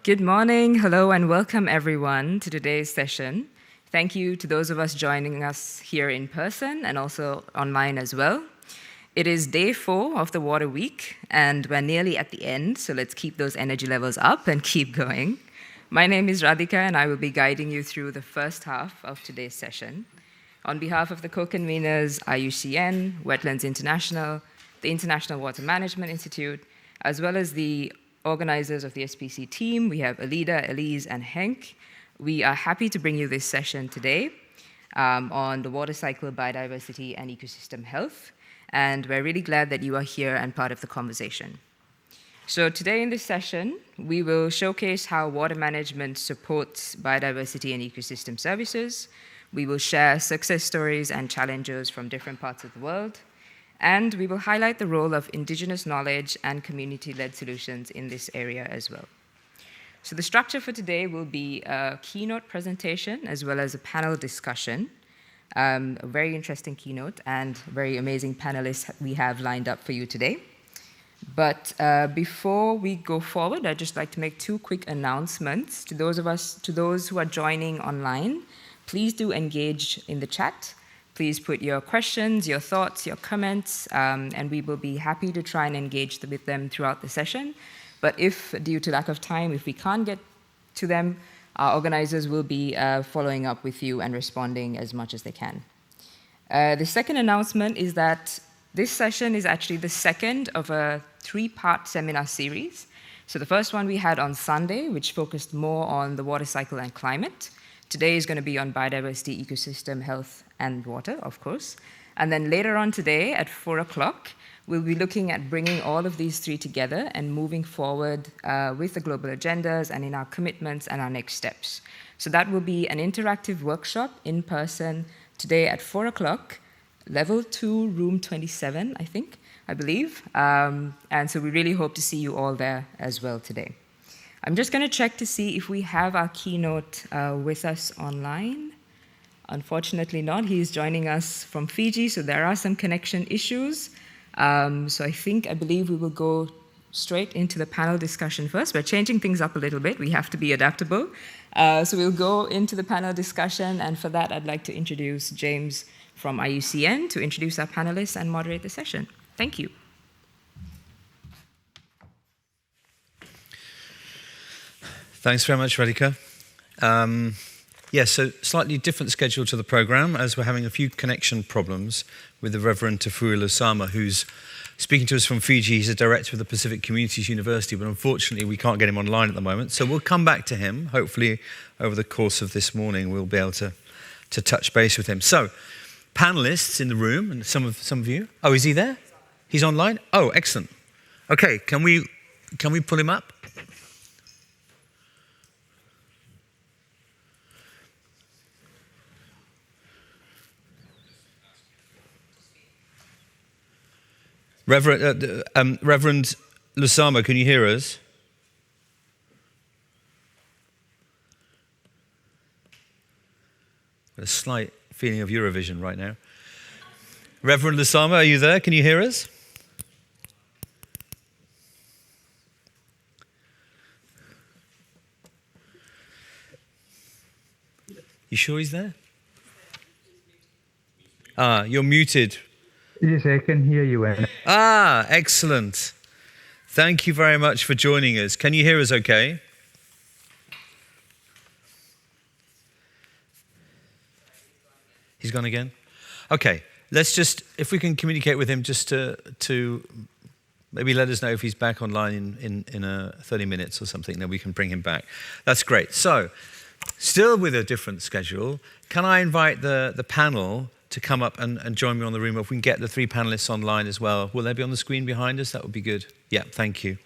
Good morning, hello, and welcome everyone to today's session. Thank you to those of us joining us here in person and also online as well. It is day 4 of the Water Week, and we're nearly at the end, so let's keep those energy levels up and keep going. My name is Radhika, and I will be guiding you through the first half of today's session. On behalf of the co-conveners, IUCN, Wetlands International, the International Water Management Institute, as well as the organizers of the SPC team, we have Alida, Elise, and Henk. We are happy to bring you this session today on the water cycle, biodiversity, and ecosystem health. And we're really glad that you are here and part of the conversation. So today in this session, we will showcase how water management supports biodiversity and ecosystem services. We will share success stories and challenges from different parts of the world. And we will highlight the role of indigenous knowledge and community-led solutions in this area as well. So the structure for today will be a keynote presentation as well as a panel discussion. A very interesting keynote and very amazing panelists we have lined up for you today. But before we go forward, I'd just like to make 2 quick announcements. To those who are joining online, please do engage in the chat. Please put your questions, your thoughts, your comments, and we will be happy to try and engage with them throughout the session. But if, due to lack of time, if we can't get to them, our organizers will be following up with you and responding as much as they can. The second announcement is that this session is actually the second of a 3-part seminar series. So the first one we had on Sunday, which focused more on the water cycle and climate. Today is going to be on biodiversity, ecosystem, health, and water, of course. And then later on today at 4 o'clock, we'll be looking at bringing all of these 3 together and moving forward with the global agendas and in our commitments and our next steps. So that will be an interactive workshop in person today at 4 o'clock, level 2, room 27, I believe. And so we really hope to see you all there as well today. I'm just going to check to see if we have our keynote with us online. Unfortunately not. He's joining us from Fiji, so there are some connection issues. So I believe we will go straight into the panel discussion first. We're changing things up a little bit. We have to be adaptable. So we'll go into the panel discussion, and for that, I'd like to introduce James from IUCN to introduce our panelists and moderate the session. Thank you. Thanks very much, Radhika. So slightly different schedule to the program, as we're having a few connection problems with the Reverend Tafuri Lusama, who's speaking to us from Fiji. He's a director of the Pacific Communities University, but unfortunately we can't get him online at the moment. So we'll come back to him. Hopefully over the course of this morning we'll be able to touch base with him. So, panelists in the room, and some of you. Oh, is he there? He's online? Oh, excellent. Okay, can we pull him up? Reverend Lusama, can you hear us? Got a slight feeling of Eurovision right now. Reverend Lusama, are you there? Can you hear us? You sure he's there? You're muted. Yes, I can hear you. Excellent. Thank you very much for joining us. Can you hear us okay? He's gone again? Okay, let's just, if we can communicate with him just to maybe let us know if he's back online in 30 minutes or something, then we can bring him back. That's great. So, still with a different schedule, can I invite the panel to come up and join me on the room? If we can get the 3 panelists online as well. Will they be on the screen behind us? That would be good. Yeah, thank you.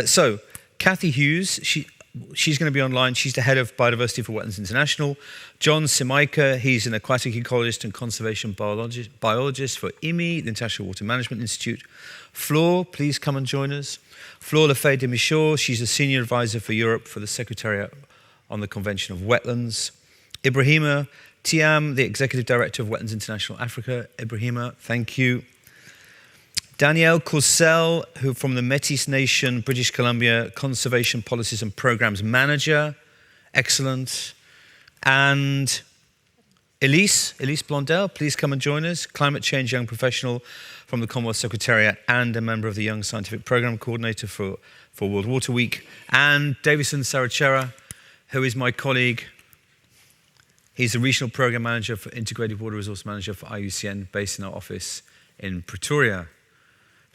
So, Kathy Hughes, she's going to be online. She's the head of Biodiversity for Wetlands International. John Simaika, he's an aquatic ecologist and conservation biologist for IMI, the International Water Management Institute. Flore, please come and join us. Flore Lefay de Michaud, she's a senior advisor for Europe for the Secretariat on the Convention of Wetlands. Ibrahima Tiam, the Executive Director of Wetlands International Africa. Ibrahima, thank you. Danielle Corsell, who from the Métis Nation, British Columbia, Conservation Policies and Programs Manager. Excellent. And Elise Blondell, please come and join us. Climate Change Young Professional from the Commonwealth Secretariat and a member of the Young Scientific Programme Coordinator for World Water Week. And Davison Sarachera, who is my colleague. He's the Regional Programme Manager for Integrated Water Resource Manager for IUCN, based in our office in Pretoria.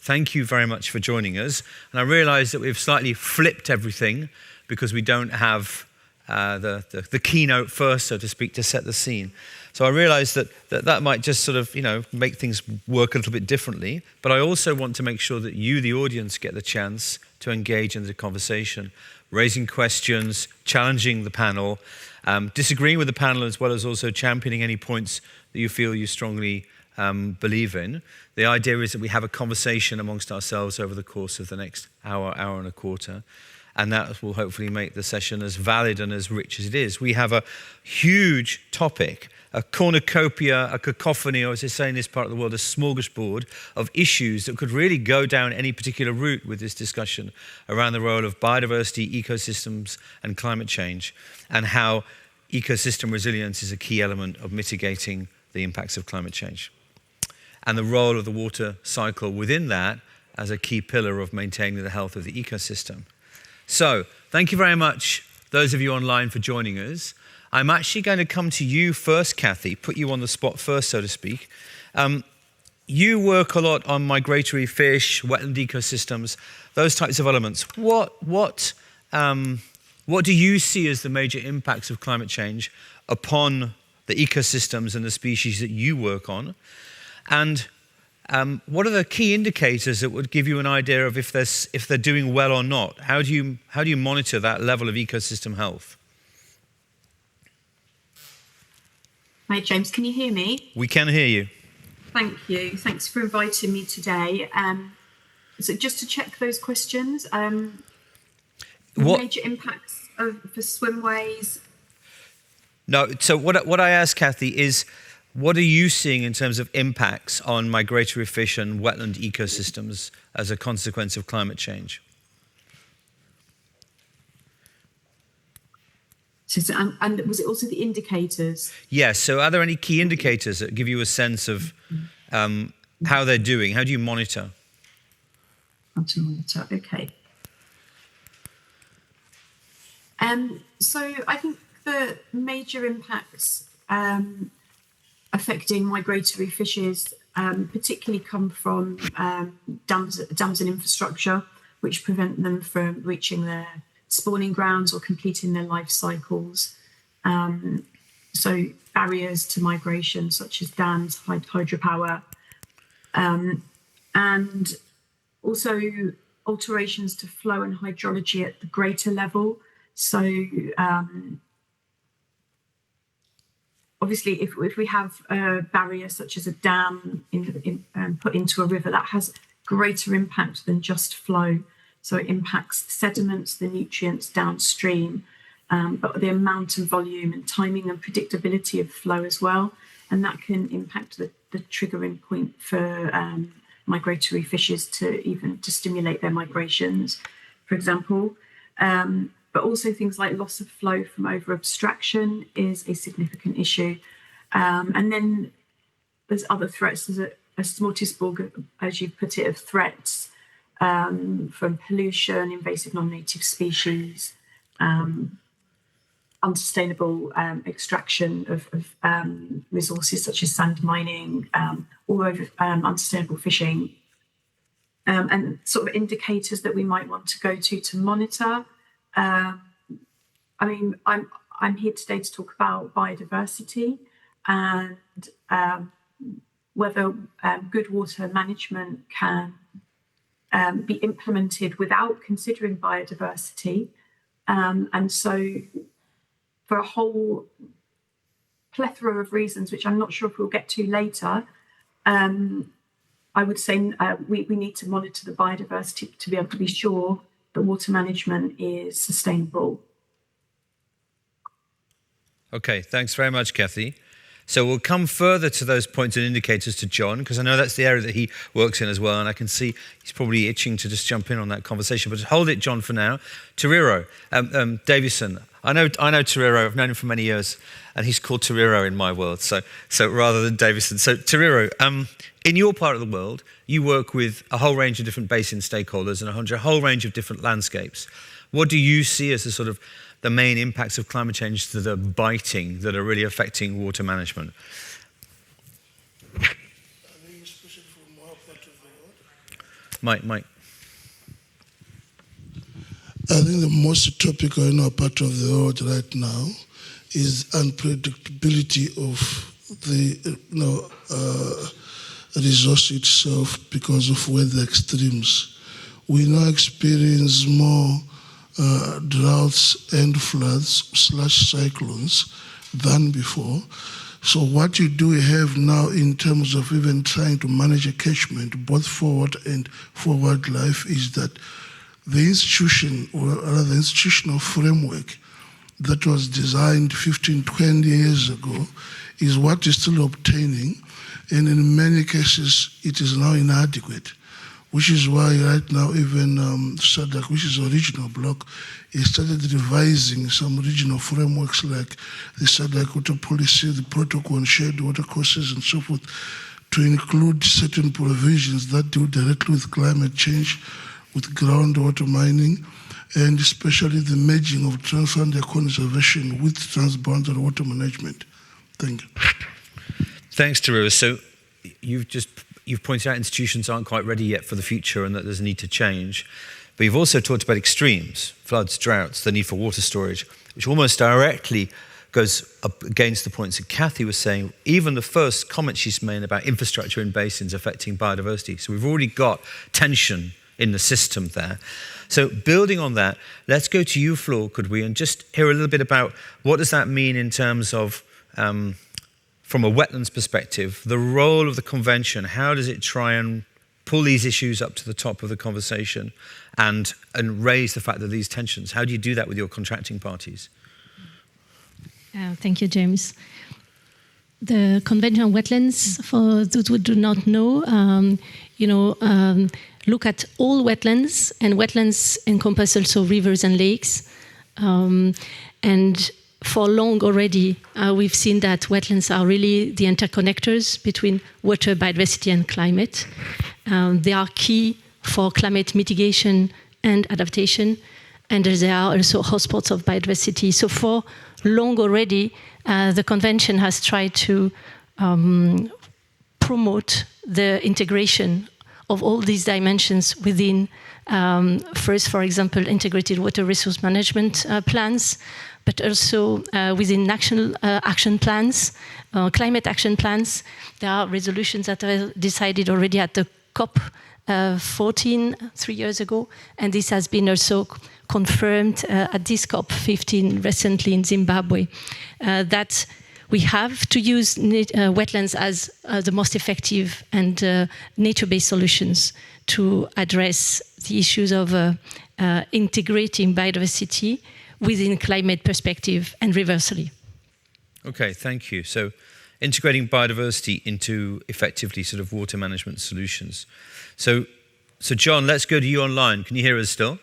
Thank you very much for joining us. And I realise that we've slightly flipped everything because we don't have the keynote first, so to speak, to set the scene. So I realise that might just sort of, make things work a little bit differently. But I also want to make sure that you, the audience, get the chance to engage in the conversation, raising questions, challenging the panel, disagreeing with the panel, as well as also championing any points that you feel you strongly believe in. The idea is that we have a conversation amongst ourselves over the course of the next hour and a quarter, and that will hopefully make the session as valid and as rich as it is. We have a huge topic, a cornucopia, a cacophony, or as they say in this part of the world, a smorgasbord of issues that could really go down any particular route with this discussion around the role of biodiversity, ecosystems, and climate change, and how ecosystem resilience is a key element of mitigating the impacts of climate change, and the role of the water cycle within that as a key pillar of maintaining the health of the ecosystem. So, thank you very much, those of you online, for joining us. I'm actually going to come to you first, Kathy, put you on the spot first, so to speak. You work a lot on migratory fish, wetland ecosystems, those types of elements. What do you see as the major impacts of climate change upon the ecosystems and the species that you work on? And what are the key indicators that would give you an idea of if they're doing well or not? How do you monitor that level of ecosystem health? Hi, James, can you hear me? We can hear you. Thank you. Thanks for inviting me today. So just to check those questions, major impacts for swimways? No, so what I asked Kathy is, what are you seeing in terms of impacts on migratory fish and wetland ecosystems as a consequence of climate change? So, and was it also the indicators? Yes, so are there any key indicators that give you a sense of how they're doing? How do you monitor? How to monitor, okay. So I think the major impacts affecting migratory fishes particularly come from dams and infrastructure, which prevent them from reaching their spawning grounds or completing their life cycles. So barriers to migration, such as dams, hydropower, and also alterations to flow and hydrology at the greater level. So obviously, if we have a barrier such as a dam put into a river, that has greater impact than just flow. So it impacts the sediments, the nutrients downstream, but the amount and volume and timing and predictability of flow as well. And that can impact the triggering point for migratory fishes to stimulate their migrations, for example. But also things like loss of flow from over-abstraction is a significant issue. And then there's other threats. There's a smorgasbord, as you put it, of threats from pollution, invasive non-native species, unsustainable extraction of resources such as sand mining, or unsustainable fishing, and sort of indicators that we might want to go to monitor. I mean, I'm here today to talk about biodiversity and whether good water management can be implemented without considering biodiversity. And so for a whole plethora of reasons, which I'm not sure if we'll get to later, I would say we need to monitor the biodiversity to be able to be sure that water management is sustainable. Okay, thanks very much, Kathy. So we'll come further to those points and indicators to John, because I know that's the area that he works in as well, and I can see he's probably itching to just jump in on that conversation. But hold it, John, for now. Teriro, Davison. I know Teriro. I've known him for many years, and he's called Teriro in my world. So rather than Davison. So Teriro, in your part of the world, you work with a whole range of different basin stakeholders and a whole range of different landscapes. What do you see as the main impacts of climate change that are biting, that are really affecting water management? Mike. I think the most topical in our part of the world right now is unpredictability of the resource itself because of weather extremes. We now experience more droughts and floods / cyclones than before. So what you do have now in terms of even trying to manage a catchment, both for water and for wildlife, is that the institution, or rather the institutional framework that was designed 15, 20 years ago is what is still obtaining, and in many cases it is now inadequate. Which is why right now even SADC, which is a regional bloc, has started revising some regional frameworks like the SADC water policy, the protocol on shared water courses and so forth, to include certain provisions that deal directly with climate change, with groundwater mining, and especially the merging of transboundary conservation with transboundary water management. Thank you. Thanks, Teriro. So you've pointed out institutions aren't quite ready yet for the future and that there's a need to change. But you've also talked about extremes, floods, droughts, the need for water storage, which almost directly goes up against the points that Kathy was saying, even the first comment she's made about infrastructure in basins affecting biodiversity. So we've already got tension in the system there. So building on that, let's go to you, Flor, could we, and just hear a little bit about what does that mean in terms of from a wetlands perspective, the role of the convention. How does it try and pull these issues up to the top of the conversation and raise the fact that these tensions? How do you do that with your contracting parties? Thank you, James. The Convention on Wetlands, for those who do not know, look at all wetlands, and wetlands encompass also rivers and lakes. And for long already, we've seen that wetlands are really the interconnectors between water, biodiversity, and climate. They are key for climate mitigation and adaptation, and they are also hotspots of biodiversity. So for long already, the Convention has tried to promote the integration of all these dimensions within, first, for example, integrated water resource management plans, but also within national action plans, climate action plans. There are resolutions that are decided already at the COP 14 3 years ago, and this has been also confirmed at this COP 15 recently in Zimbabwe, that we have to use wetlands as the most effective and nature-based solutions to address the issues of integrating biodiversity within climate perspective and reversely. Okay, thank you. So integrating biodiversity into effectively sort of water management solutions. So John, let's go to you online. Can you hear us still?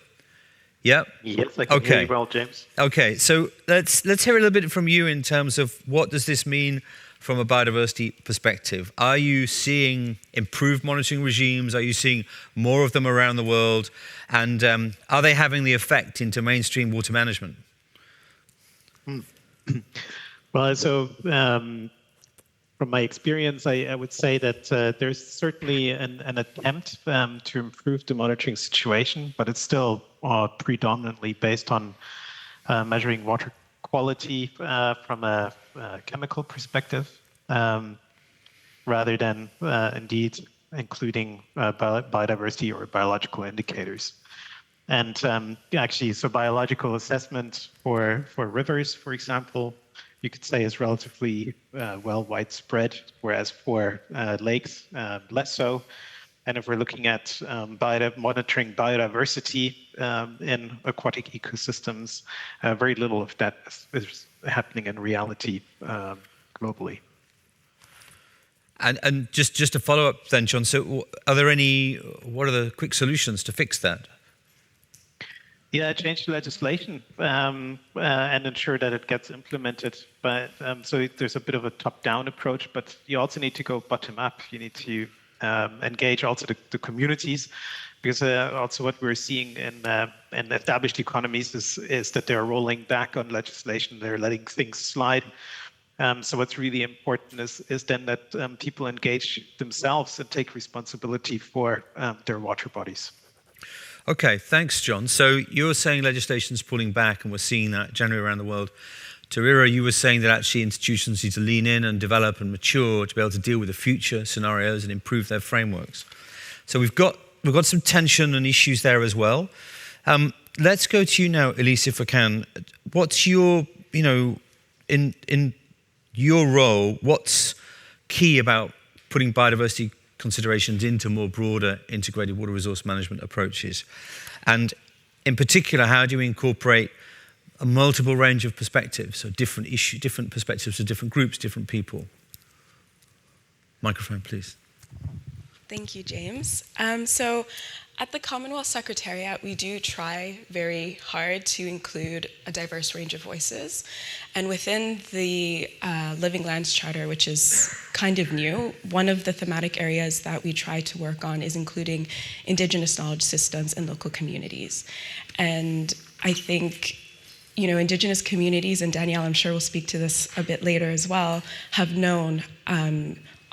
Yeah? Yes, I can hear you well, James. Okay, so let's hear a little bit from you in terms of what does this mean from a biodiversity perspective. Are you seeing improved monitoring regimes? Are you seeing more of them around the world? And are they having the effect into mainstream water management? Well, so from my experience, I would say that there's certainly an attempt to improve the monitoring situation, but it's still predominantly based on measuring water quality from a chemical perspective, rather than indeed including biodiversity or biological indicators. And actually, so biological assessment for rivers, for example, you could say is relatively well widespread, whereas for lakes, less so. And if we're looking at monitoring biodiversity in aquatic ecosystems, very little of that is happening in reality globally. And just to follow up then, John, so what are the quick solutions to fix that? Yeah, change the legislation and ensure that it gets implemented. But so there's a bit of a top-down approach, but you also need to go bottom-up. You need to engage also the communities, because also what we're seeing in established economies is that they're rolling back on legislation. They're letting things slide. So what's really important is then that people engage themselves and take responsibility for their water bodies. Okay, thanks, John. So you're saying legislation's pulling back, and we're seeing that generally around the world. Tarira, you were saying that actually institutions need to lean in and develop and mature to be able to deal with the future scenarios and improve their frameworks. So we've got some tension and issues there as well. Let's go to you now, Elise, if I can. What's your, in your role, what's key about putting biodiversity considerations into more broader integrated water resource management approaches? And in particular, how do you incorporate a multiple range of perspectives, so different perspectives of different groups, different people? Microphone, please. Thank you, James. So at the Commonwealth Secretariat, we do try very hard to include a diverse range of voices. And within the Living Lands Charter, which is kind of new, one of the thematic areas that we try to work on is including indigenous knowledge systems and local communities. And I think, indigenous communities, and Danielle, I'm sure will speak to this a bit later as well, have known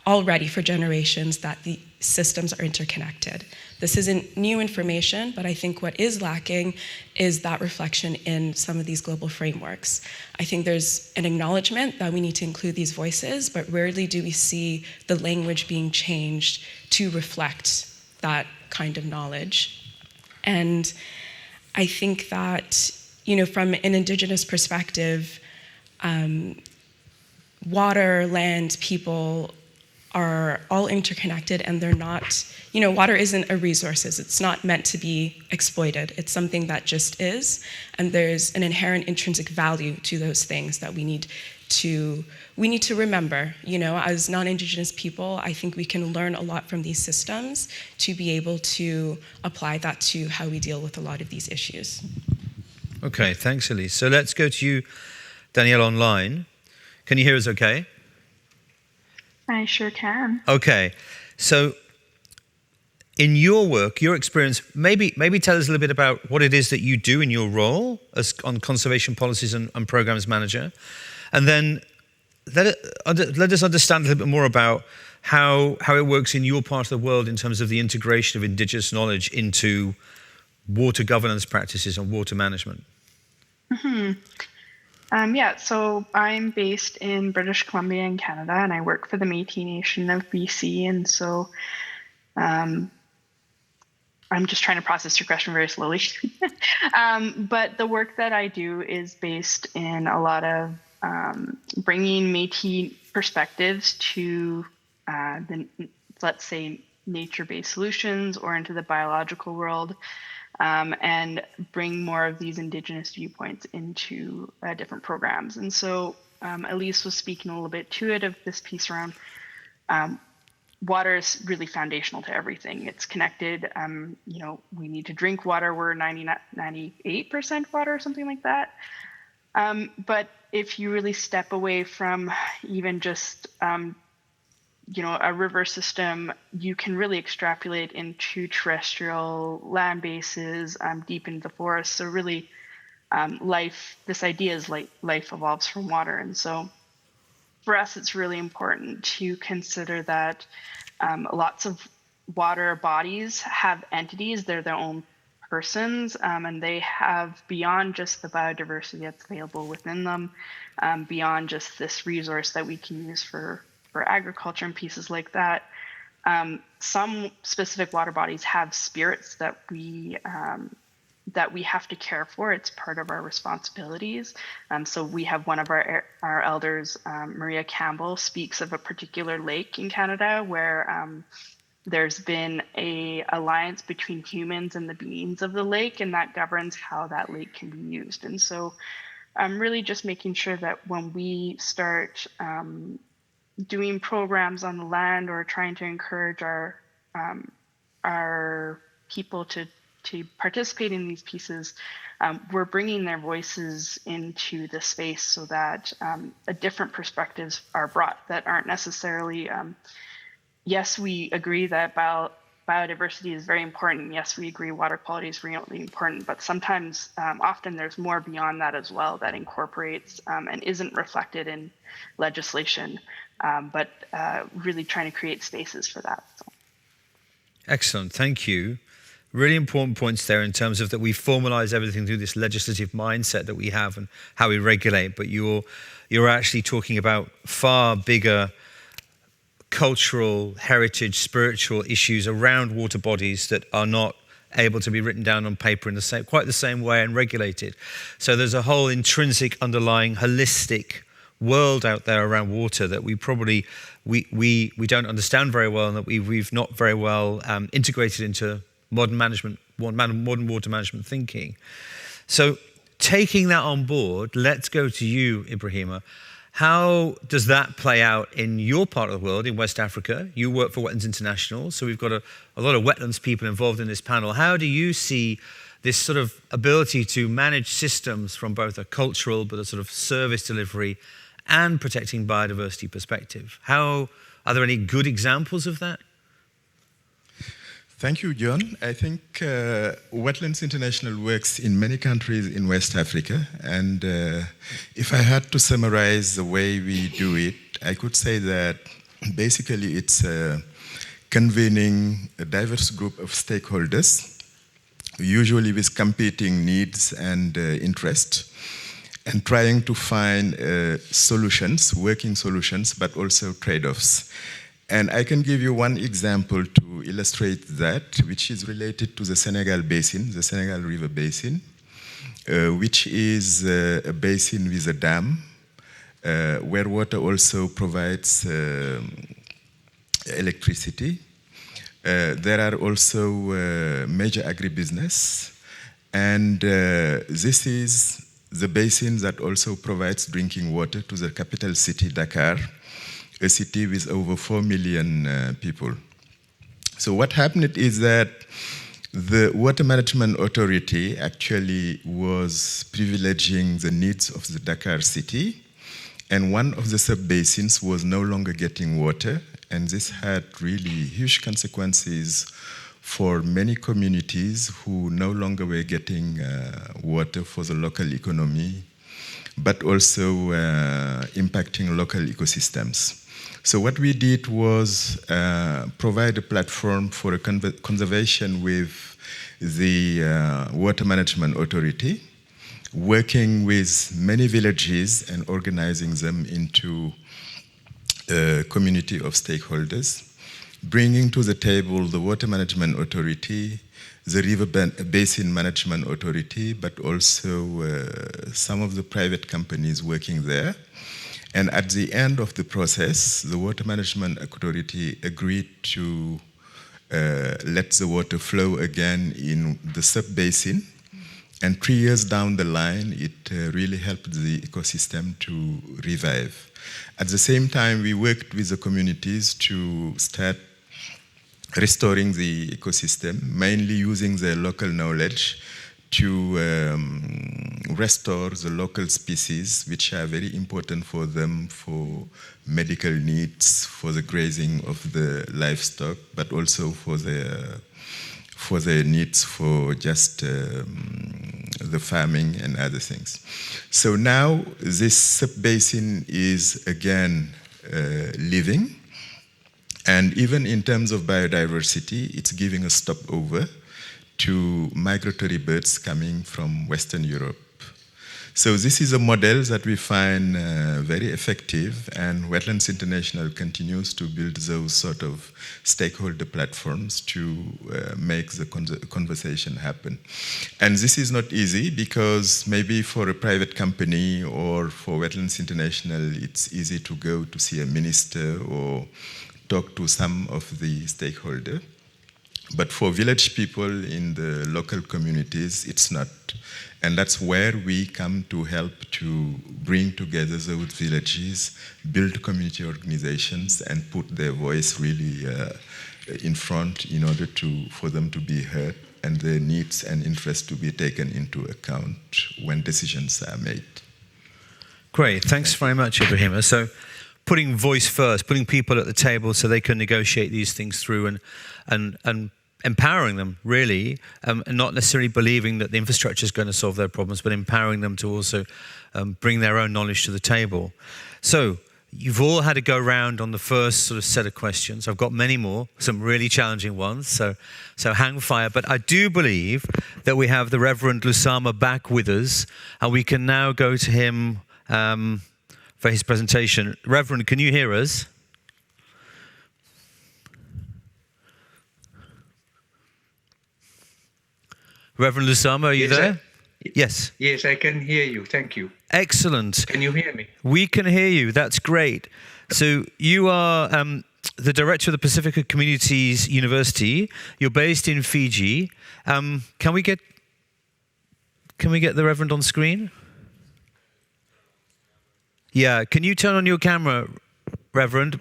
already for generations that the systems are interconnected. This isn't new information, but I think what is lacking is that reflection in some of these global frameworks. I think there's an acknowledgement that we need to include these voices, but rarely do we see the language being changed to reflect that kind of knowledge. And I think that, from an indigenous perspective, water, land, people are all interconnected, and they're not, water isn't a resource. It's not meant to be exploited. It's something that just is, and there's an inherent intrinsic value to those things that we need to remember. As non-Indigenous people, I think we can learn a lot from these systems to be able to apply that to how we deal with a lot of these issues. Okay, thanks, Elise. So let's go to you, Danielle, online. Can you hear us okay? I sure can. Okay, so in your work, your experience, maybe tell us a little bit about what it is that you do in your role as on conservation policies and programs manager, and then let us understand a little bit more about how it works in your part of the world in terms of the integration of indigenous knowledge into water governance practices and water management. Mm-hmm. So I'm based in British Columbia in Canada, and I work for the Métis Nation of BC. And so I'm just trying to process your question very slowly. But the work that I do is based in a lot of bringing Métis perspectives to let's say, nature-based solutions or into the biological world. And bring more of these Indigenous viewpoints into different programs. And so Elise was speaking a little bit to it of this piece around water is really foundational to everything. It's connected. We need to drink water. We're 98% water or something like that. But if you really step away from even just a river system, you can really extrapolate into terrestrial land bases, deep into the forest. So really, this idea is like life evolves from water. And so for us, it's really important to consider that lots of water bodies have entities. They're their own persons, and they have, beyond just the biodiversity that's available within them, beyond just this resource that we can use for agriculture and pieces like that. Some specific water bodies have spirits that we have to care for. It's part of our responsibilities. So we have one of our elders, Maria Campbell, speaks of a particular lake in Canada where there's been a alliance between humans and the beings of the lake, and that governs how that lake can be used. And so I'm really just making sure that when we start doing programs on the land or trying to encourage our people to participate in these pieces, we're bringing their voices into the space so that different perspectives are brought that aren't necessarily, yes, we agree that biodiversity is very important. Yes, we agree water quality is really important, but sometimes, often there's more beyond that as well that incorporates and isn't reflected in legislation, but really trying to create spaces for that. So. Excellent, thank you. Really important points there in terms of that we formalize everything through this legislative mindset that we have and how we regulate, but you're actually talking about far bigger cultural, heritage, spiritual issues around water bodies that are not able to be written down on paper in quite the same way and regulated. So there's a whole intrinsic, underlying, holistic world out there around water that we probably we don't understand very well, and that we've not very well integrated into modern water management thinking. So taking that on board, let's go to you, Ibrahima. How does that play out in your part of the world, in West Africa? You work for Wetlands International, so we've got a lot of wetlands people involved in this panel. How do you see this sort of ability to manage systems from both a cultural but a sort of service delivery and protecting biodiversity perspective? Are there any good examples of that? Thank you, John. I think Wetlands International works in many countries in West Africa, and if I had to summarize the way we do it, I could say that basically it's convening a diverse group of stakeholders, usually with competing needs and interests, and trying to find solutions, working solutions, but also trade-offs. And I can give you one example to illustrate that, which is related to the Senegal Basin, the Senegal River Basin, which is a basin with a dam, where water also provides electricity. There are also major agribusiness, and this is the basin that also provides drinking water to the capital city, Dakar, a city with over 4 million people. So what happened is that the Water Management Authority actually was privileging the needs of the Dakar city, and one of the sub-basins was no longer getting water, and this had really huge consequences for many communities who no longer were getting water for the local economy, but also impacting local ecosystems. So what we did was provide a platform for a conservation with the Water Management Authority, working with many villages and organizing them into a community of stakeholders, bringing to the table the Water Management Authority, the River Basin Management Authority, but also some of the private companies working there. And at the end of the process, the Water Management Authority agreed to let the water flow again in the sub-basin. And 3 years down the line, it really helped the ecosystem to revive. At the same time, we worked with the communities to start restoring the ecosystem, mainly using their local knowledge to restore the local species, which are very important for them for medical needs, for the grazing of the livestock, but also for their needs for just the farming and other things. So now this sub-basin is again living, and even in terms of biodiversity, it's giving a stopover to migratory birds coming from Western Europe. So this is a model that we find very effective, and Wetlands International continues to build those sort of stakeholder platforms to make the conversation happen. And this is not easy, because maybe for a private company or for Wetlands International, it's easy to go to see a minister or talk to some of the stakeholders. But for village people in the local communities, it's not. And that's where we come to help to bring together those villages, build community organizations, and put their voice really in front in order for them to be heard and their needs and interests to be taken into account when decisions are made. Great, thanks very much, Ibrahima. So putting voice first, putting people at the table so they can negotiate these things through and empowering them, really, and not necessarily believing that the infrastructure is going to solve their problems, but empowering them to also bring their own knowledge to the table. So you've all had to go round on the first sort of set of questions. I've got many more, some really challenging ones, so hang fire. But I do believe that we have the Reverend Lusama back with us, and we can now go to him for his presentation. Reverend, can you hear us? Reverend Lusama, are you there? Yes. Yes, I can hear you. Thank you. Excellent. Can you hear me? We can hear you. That's great. So you are the director of the Pacifica Communities University. You're based in Fiji. Can we get the Reverend on screen? Yeah. Can you turn on your camera, Reverend?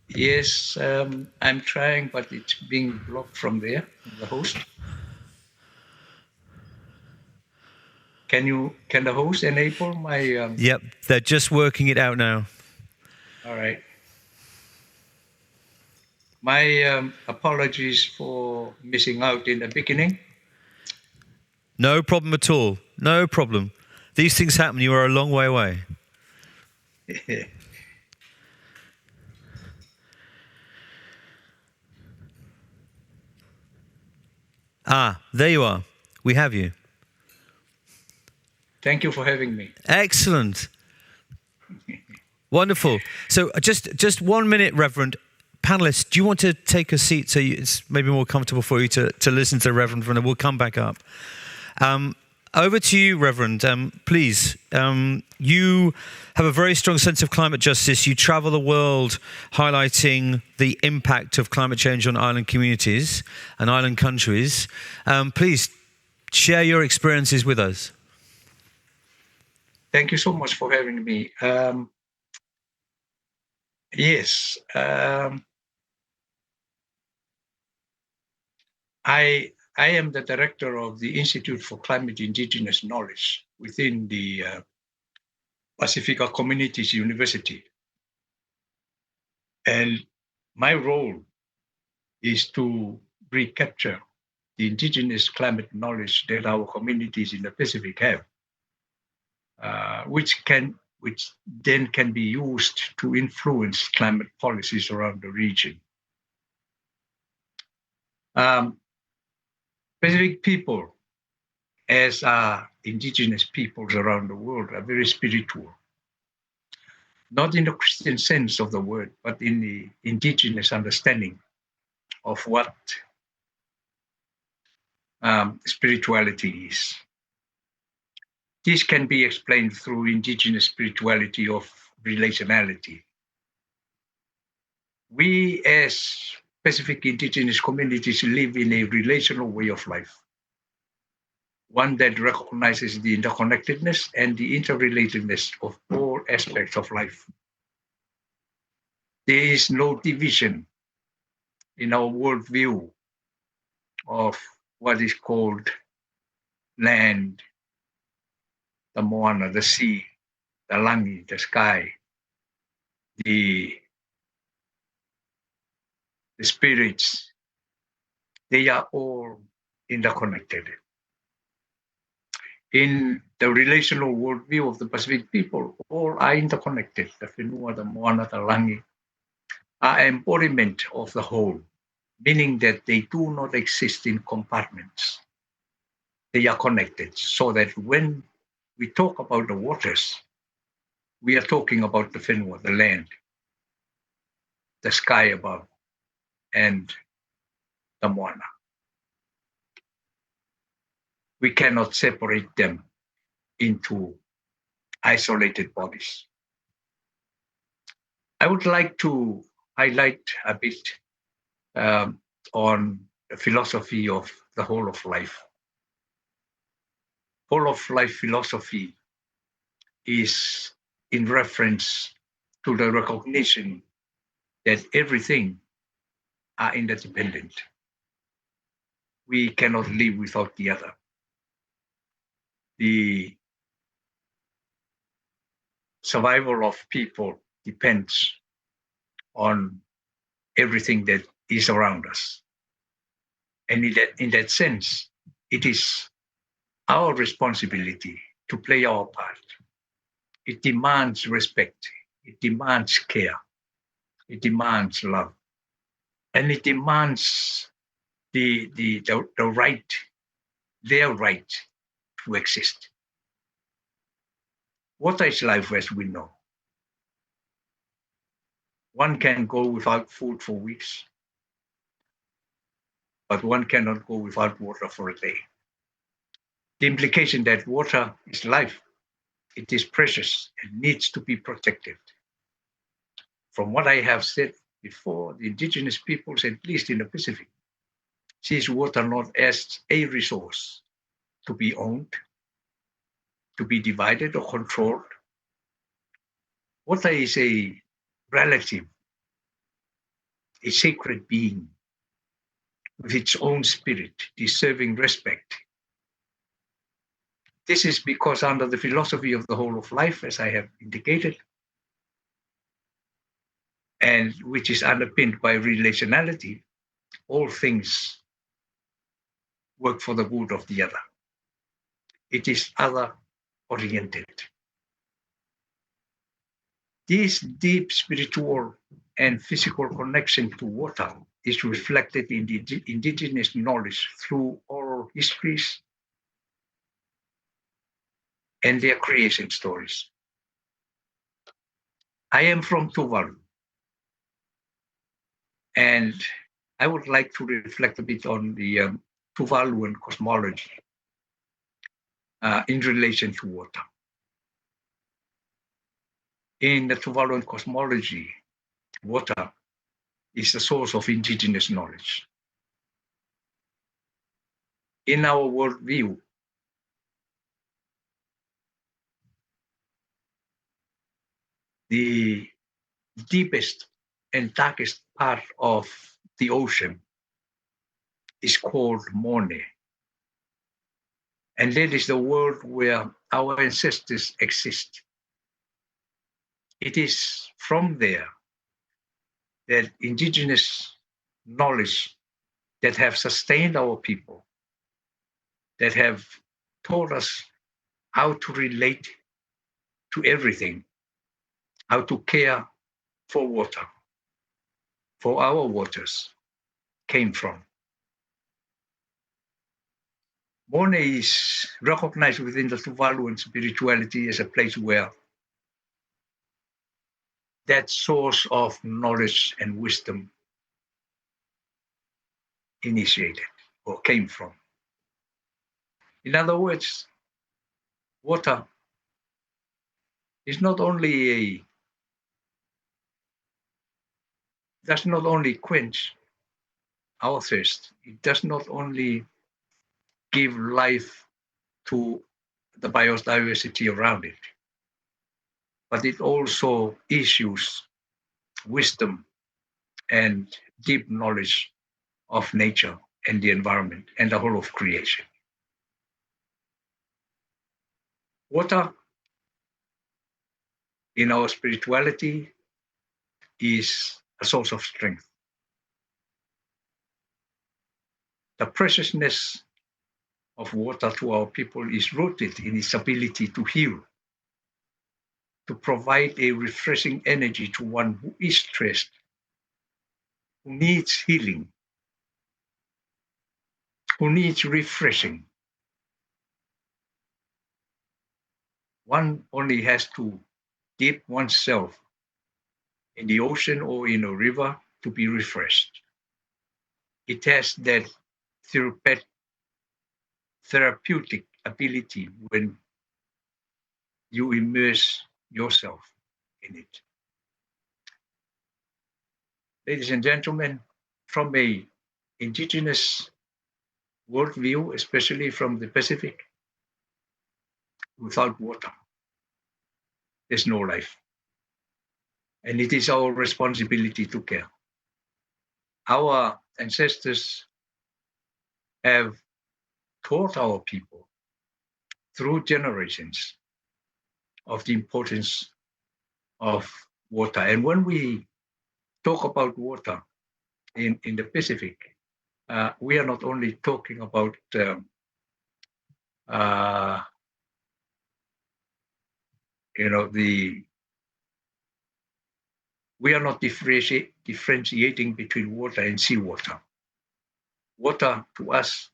Yes, I'm trying, but it's being blocked from there, the host. Can the host enable my... Yep, they're just working it out now. All right. My apologies for missing out in the beginning. No problem at all. No problem. These things happen. You are a long way away. There you are. We have you. Thank you for having me. Excellent. Wonderful. So just 1 minute, Reverend. Panelists, do you want to take a seat so it's maybe more comfortable for you to listen to the Reverend, and we'll come back up. Over to you, Reverend. Please, you have a very strong sense of climate justice. You travel the world highlighting the impact of climate change on island communities and island countries. Please share your experiences with us. Thank you so much for having me. Yes, I am the director of the Institute for Climate Indigenous Knowledge within the Pacifica Communities University. And my role is to recapture the indigenous climate knowledge that our communities in the Pacific have, which then can be used to influence climate policies around the region. Pacific people, as are indigenous peoples around the world, are very spiritual. Not in the Christian sense of the word, but in the indigenous understanding of what spirituality is. This can be explained through indigenous spirituality of relationality. We as Pacific indigenous communities live in a relational way of life, one that recognizes the interconnectedness and the interrelatedness of all aspects of life. There is no division in our worldview of what is called land, the moana, the sea, the langi, the sky, the spirits. They are all interconnected. In the relational worldview of the Pacific people, all are interconnected. The whenua, the moana, the langi are embodiment of the whole, meaning that they do not exist in compartments. They are connected, so that when we talk about the waters, we are talking about the whenua, the land, the sky above, and the moana. We cannot separate them into isolated bodies. I would like to highlight a bit on the philosophy of the whole of life. Whole of life philosophy is in reference to the recognition that everything are interdependent. We cannot live without the other. The survival of people depends on everything that is around us. And in that sense, it is our responsibility to play our part. It demands respect. It demands care. It demands love. And it demands the right, their right to exist. Water is life, as we know. One can go without food for weeks, but one cannot go without water for a day. The implication that water is life, it is precious and needs to be protected. From what I have said before, the indigenous peoples, at least in the Pacific, sees water not as a resource to be owned, to be divided or controlled. Water is a relative, a sacred being with its own spirit, deserving respect. This is because under the philosophy of the whole of life, as I have indicated, and which is underpinned by relationality, all things work for the good of the other. It is other-oriented. This deep spiritual and physical connection to water is reflected in the indigenous knowledge through oral histories and their creation stories. I am from Tuvalu, and I would like to reflect a bit on the Tuvaluan cosmology in relation to water. In the Tuvaluan cosmology, water is the source of indigenous knowledge. In our worldview, the deepest and darkest part of the ocean is called Morne. And that is the world where our ancestors exist. It is from there that indigenous knowledge that have sustained our people, that have taught us how to relate to everything, how to care for water, for our waters, came from. Morne is recognized within the Tuvaluan spirituality as a place where that source of knowledge and wisdom initiated or came from. In other words, water is not only does not only quench our thirst, it does not only give life to the biodiversity around it, but it also issues wisdom and deep knowledge of nature and the environment and the whole of creation. Water in our spirituality is a source of strength. The preciousness of water to our people is rooted in its ability to heal, to provide a refreshing energy to one who is stressed, who needs healing, who needs refreshing. One only has to dip oneself in the ocean or in a river to be refreshed. It has that therapeutic ability when you immerse yourself in it. Ladies and gentlemen, from a indigenous worldview, especially from the Pacific, without water, there's no life. And it is our responsibility to care. Our ancestors have taught our people through generations of the importance of water. And when we talk about water in the Pacific, we are not only talking about we are not differentiating between water and seawater. Water to us,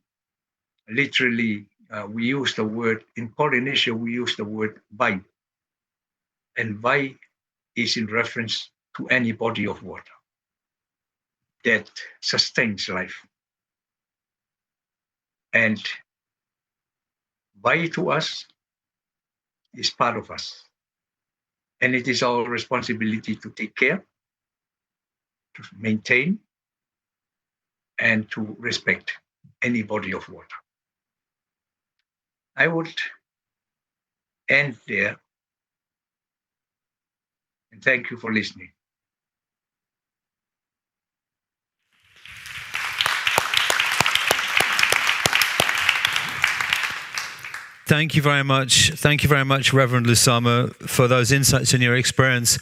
literally, we use the word, in Polynesia, we use the word vai. And vai is in reference to any body of water that sustains life. And vai to us is part of us. And it is our responsibility to take care, to maintain, and to respect any body of water. I would end there, and thank you for listening. Thank you very much. Thank you very much, Reverend Lusama, for those insights in your experience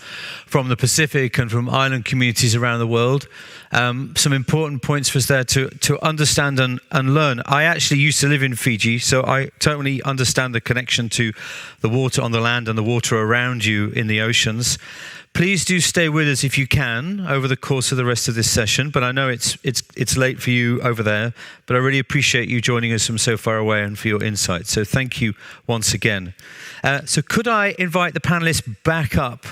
from the Pacific and from island communities around the world. Some important points for us there to understand and learn. I actually used to live in Fiji, so I totally understand the connection to the water on the land and the water around you in the oceans. Please do stay with us if you can over the course of the rest of this session. But I know it's late for you over there. But I really appreciate you joining us from so far away and for your insights. So thank you once again. So could I invite the panelists back up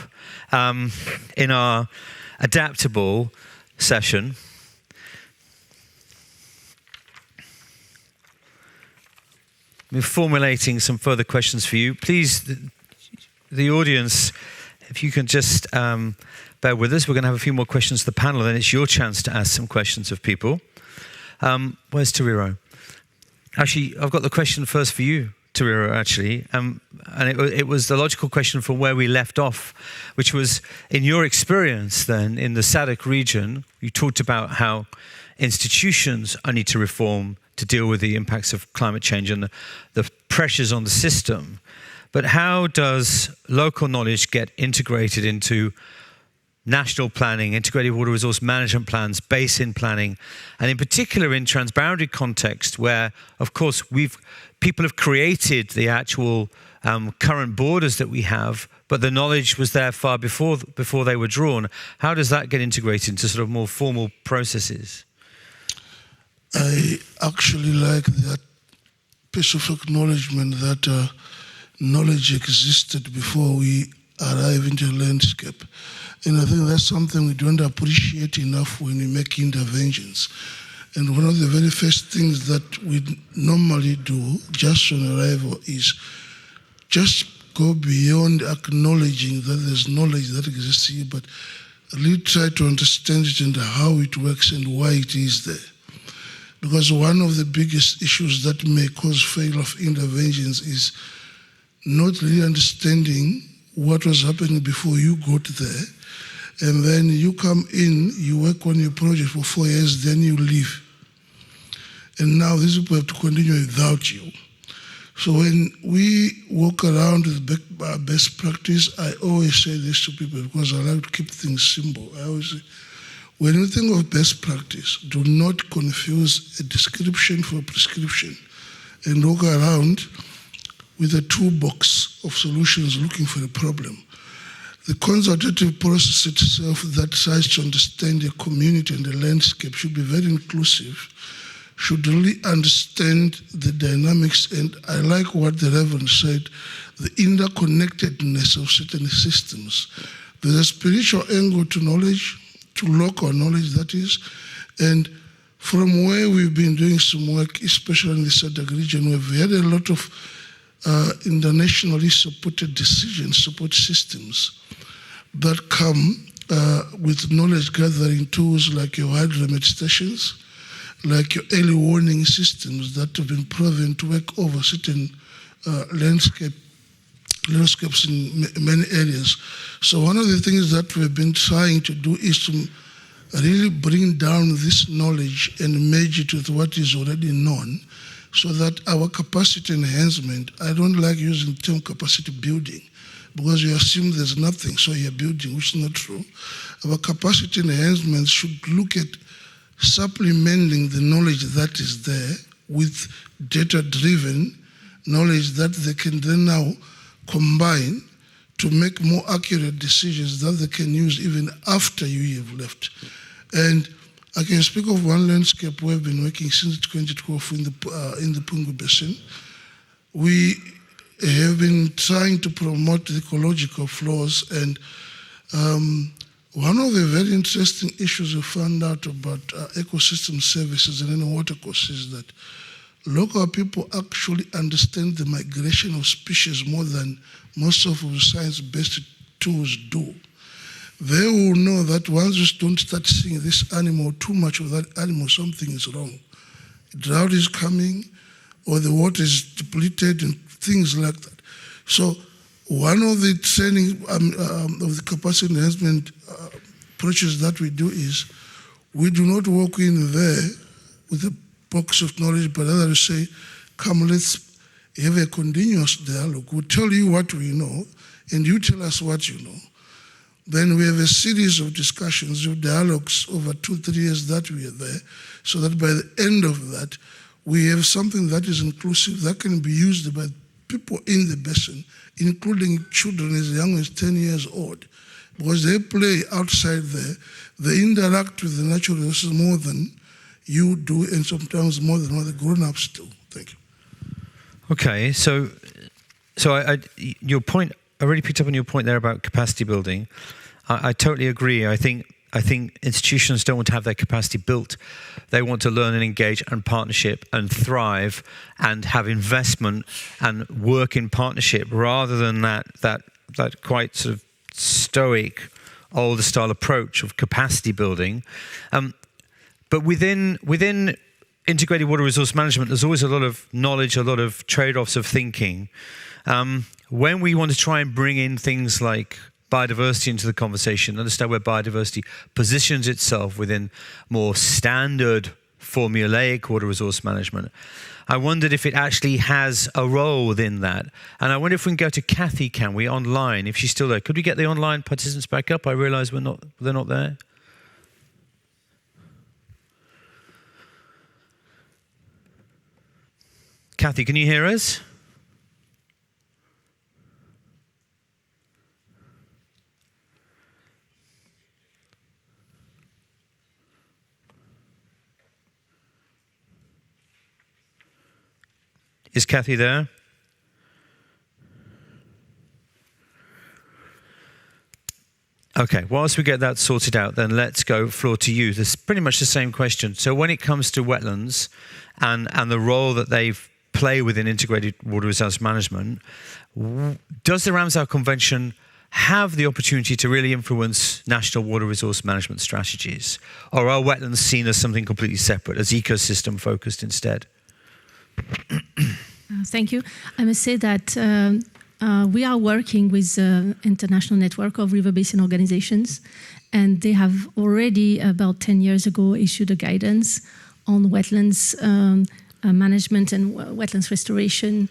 in our adaptable session? We're formulating some further questions for you. Please, the audience, if you can just bear with us, we're going to have a few more questions to the panel, and then it's your chance to ask some questions of people. Where's Tariro? Actually, I've got the question first for you, Tariro, actually. And it was the logical question from where we left off, which was, in your experience then, in the SADC region, you talked about how institutions need to reform to deal with the impacts of climate change and the pressures on the system. But how does local knowledge get integrated into national planning, integrated water resource management plans, basin planning, and in particular in transboundary context where, of course, people have created the actual current borders that we have, but the knowledge was there far before they were drawn. How does that get integrated into sort of more formal processes? I actually like that piece of acknowledgement that knowledge existed before we arrive into the landscape. And I think that's something we don't appreciate enough when we make interventions. And one of the very first things that we normally do just on arrival is just go beyond acknowledging that there's knowledge that exists here, but really try to understand it and how it works and why it is there. Because one of the biggest issues that may cause failure of interventions is not really understanding what was happening before you got there. And then you come in, you work on your project for 4 years, then you leave. And now these people have to continue without you. So when we walk around with best practice, I always say this to people because I like to keep things simple. I always say, when you think of best practice, do not confuse a description for a prescription and walk around with a toolbox of solutions looking for a problem. The consultative process itself that tries to understand the community and the landscape should be very inclusive, should really understand the dynamics, and I like what the Reverend said, the interconnectedness of certain systems. There's a spiritual angle to knowledge, to local knowledge that is, and from where we've been doing some work, especially in the SADC region, we've had a lot of internationally supported decisions, support systems that come with knowledge gathering tools like your hydromet stations, like your early warning systems that have been proven to work over certain landscapes in many areas. So one of the things that we've been trying to do is to really bring down this knowledge and merge it with what is already known, so that our capacity enhancement, I don't like using the term capacity building, because you assume there's nothing, so you're building, which is not true. Our capacity enhancement should look at supplementing the knowledge that is there with data-driven knowledge that they can then now combine to make more accurate decisions that they can use even after you have left. And I can speak of one landscape we've been working since 2012 in the Pungu Basin. We have been trying to promote the ecological flows, and one of the very interesting issues we found out about ecosystem services and in watercourses is that local people actually understand the migration of species more than most of the science-based tools do. They will know that once you don't start seeing this animal, too much of that animal, something is wrong. Drought is coming, or the water is depleted, and things like that. So one of the training of the capacity enhancement approaches that we do is we do not walk in there with a box of knowledge, but rather say, come, let's have a continuous dialogue. We'll tell you what we know, and you tell us what you know. Then we have a series of discussions, of dialogues over 2-3 years that we are there, so that by the end of that, we have something that is inclusive, that can be used by people in the basin, including children as young as 10 years old, because they play outside there, they interact with the natural resources more than you do, and sometimes more than what the grown-ups do. Thank you. Okay, so your point, I really picked up on your point there about capacity building. I totally agree. I think institutions don't want to have their capacity built. They want to learn and engage and partnership and thrive and have investment and work in partnership, rather than that quite sort of stoic, older style approach of capacity building. But within integrated water resource management, there's always a lot of knowledge, a lot of trade-offs of thinking. When we want to try and bring in things like biodiversity into the conversation, understand where biodiversity positions itself within more standard formulaic water resource management, I wondered if it actually has a role within that. And I wonder if we can go to Kathy, can we, online, if she's still there. Could we get the online participants back up? I realise they're not there. Kathy, can you hear us? Is Kathy there? Okay, whilst we get that sorted out, then let's go floor to you. There's pretty much the same question. So when it comes to wetlands and the role that they play within integrated water resource management, does the Ramsar Convention have the opportunity to really influence national water resource management strategies? Or are wetlands seen as something completely separate, as ecosystem focused instead? Thank you. I must say that we are working with the International Network of River Basin Organizations, and they have already, about 10 years ago, issued a guidance on wetlands management and wetlands restoration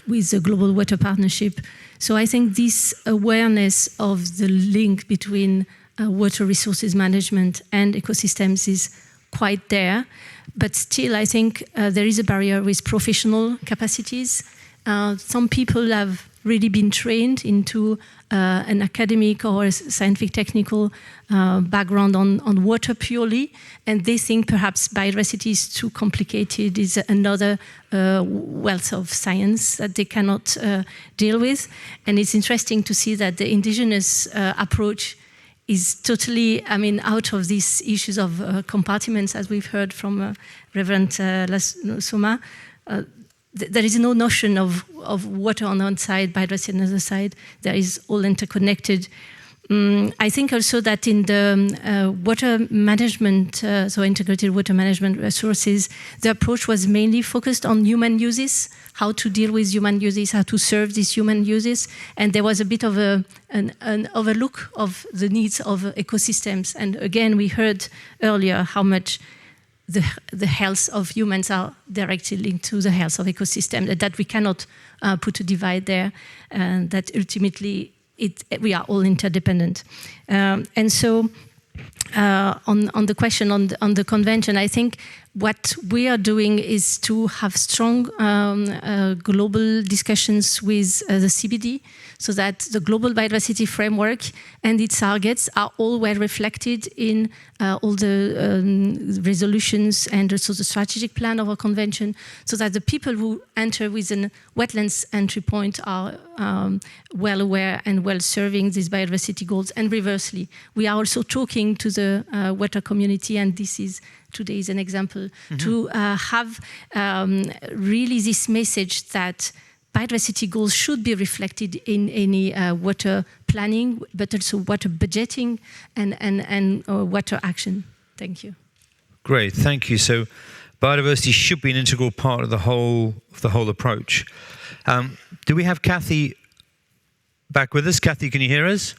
with the Global Water Partnership. So I think this awareness of the link between water resources management and ecosystems is quite there. But still, I think there is a barrier with professional capacities. Some people have really been trained into an academic or scientific technical background on water purely, and they think perhaps biodiversity is too complicated, is another wealth of science that they cannot deal with. And it's interesting to see that the indigenous approach is totally, out of these issues of compartments, as we've heard from Reverend Lasoma. There is no notion of water on one side, biodiversity on the other side. There is all interconnected. I think also that in the water management, so integrated water management resources, the approach was mainly focused on human uses, how to deal with human uses, how to serve these human uses, and there was a bit of an overlook of the needs of ecosystems. And again, we heard earlier how much the health of humans are directly linked to the health of ecosystems, that we cannot put a divide there, and that ultimately we are all interdependent. And so on the question on the convention, I think what we are doing is to have strong global discussions with the CBD, so that the global biodiversity framework and its targets are all well reflected in all the resolutions and also the strategic plan of our convention, so that the people who enter with a wetlands entry point are well aware and well serving these biodiversity goals. And reversely, we are also talking to the water community, and this is today is an example, to have really this message that biodiversity goals should be reflected in any water planning, but also water budgeting and water action. Thank you. Great, thank you. So biodiversity should be an integral part of the whole approach. Do we have Kathy back with us? Kathy, can you hear us?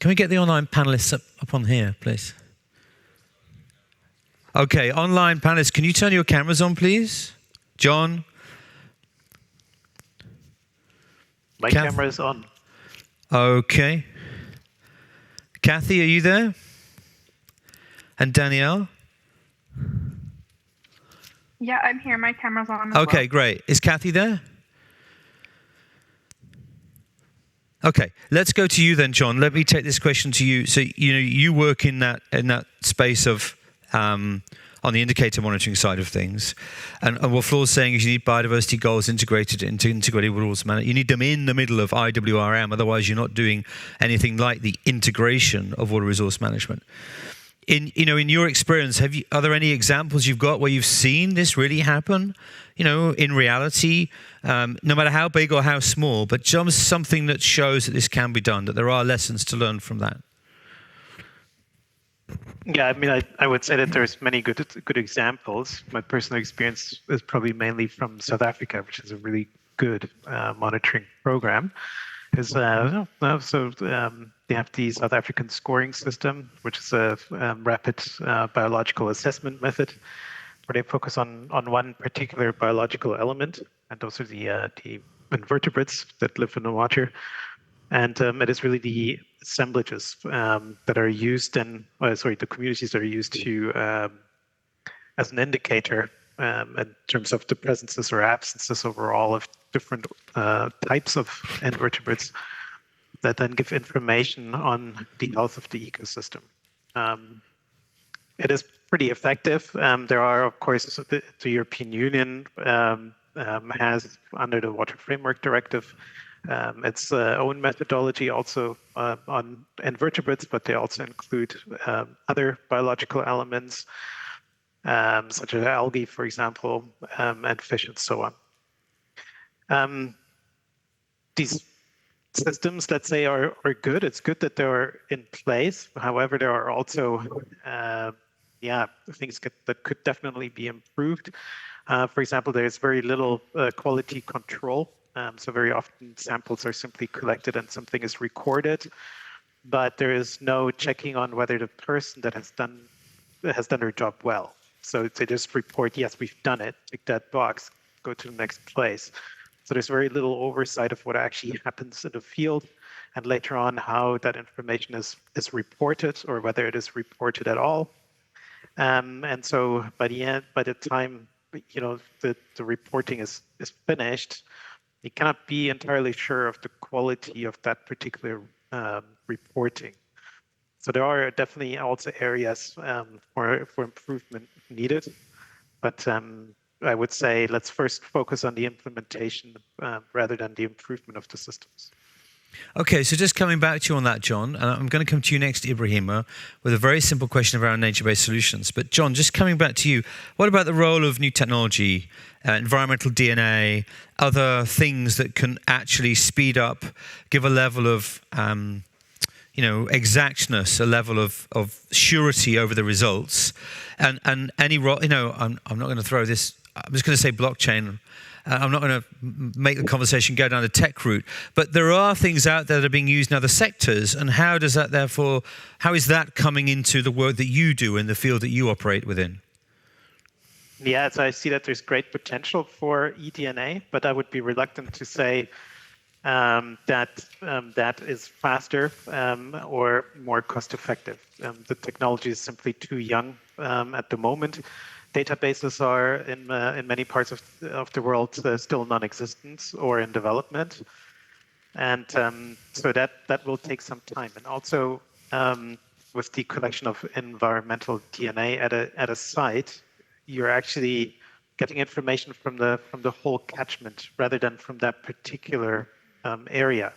Can we get the online panelists up on here, please? Okay, online panelists, can you turn your cameras on, please? John? My camera is on. Okay. Kathy, are you there? And Danielle? Yeah, I'm here. My camera's on. Okay, great. Is Kathy there? Okay, let's go to you then, John. Let me take this question to you. So, you work in that space of on the indicator monitoring side of things, and what Floor's saying is you need biodiversity goals integrated into integrated rules management. You need them in the middle of IWRM, otherwise you're not doing anything like the integration of water resource management. In your experience, are there any examples you've got where you've seen this really happen? In reality, no matter how big or how small, but just something that shows that this can be done, that there are lessons to learn from that. Yeah, I mean, I would say that there's many good examples. My personal experience is probably mainly from South Africa, which is a really good monitoring program. They have the South African scoring system, which is a rapid biological assessment method, where they focus on one particular biological element, and those are the invertebrates that live in the water. And it is really the assemblages that are used the communities that are used to as an indicator in terms of the presences or absences overall of different types of invertebrates that then give information on the health of the ecosystem. It is pretty effective. There are, of course, the European Union has, under the Water Framework Directive, its own methodology also on invertebrates, but they also include other biological elements, such as algae, for example, and fish and so on. These systems, let's say, are good. It's good that they're in place. However, there are also things that could definitely be improved. For example, there's very little quality control. So very often samples are simply collected and something is recorded, but there is no checking on whether the person that has done their job well. So they just report, yes, we've done it, tick that box, go to the next place. So there's very little oversight of what actually happens in the field, and later on how that information is reported, or whether it is reported at all. And so by the time the reporting is finished, you cannot be entirely sure of the quality of that particular reporting. So there are definitely also areas for improvement needed, but I would say let's first focus on the implementation rather than the improvement of the systems. Okay, so just coming back to you on that, John, and I'm going to come to you next, Ibrahima, with a very simple question around nature-based solutions. But John, just coming back to you, what about the role of new technology, environmental DNA, other things that can actually speed up, give a level of, exactness, a level of surety over the results, and any role, I'm not going to throw this, I'm just going to say blockchain. I'm not going to make the conversation go down the tech route, but there are things out there that are being used in other sectors, and how is that coming into the work that you do in the field that you operate within? Yeah, so I see that there's great potential for eDNA, but I would be reluctant to say that is faster or more cost effective. The technology is simply too young at the moment. Databases are in many parts of the world still non-existent or in development, and so that will take some time. And also with the collection of environmental DNA at a site, you're actually getting information from the whole catchment rather than from that particular area.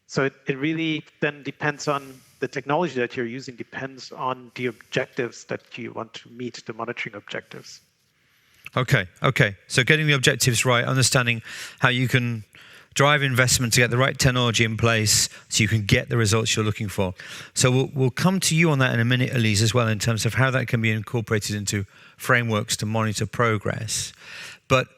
So it really then depends on the technology that you're using, depends on the objectives that you want to meet, the monitoring objectives. Okay. So getting the objectives right, understanding how you can drive investment to get the right technology in place so you can get the results you're looking for. So we'll come to you on that in a minute, Elise, as well, in terms of how that can be incorporated into frameworks to monitor progress. But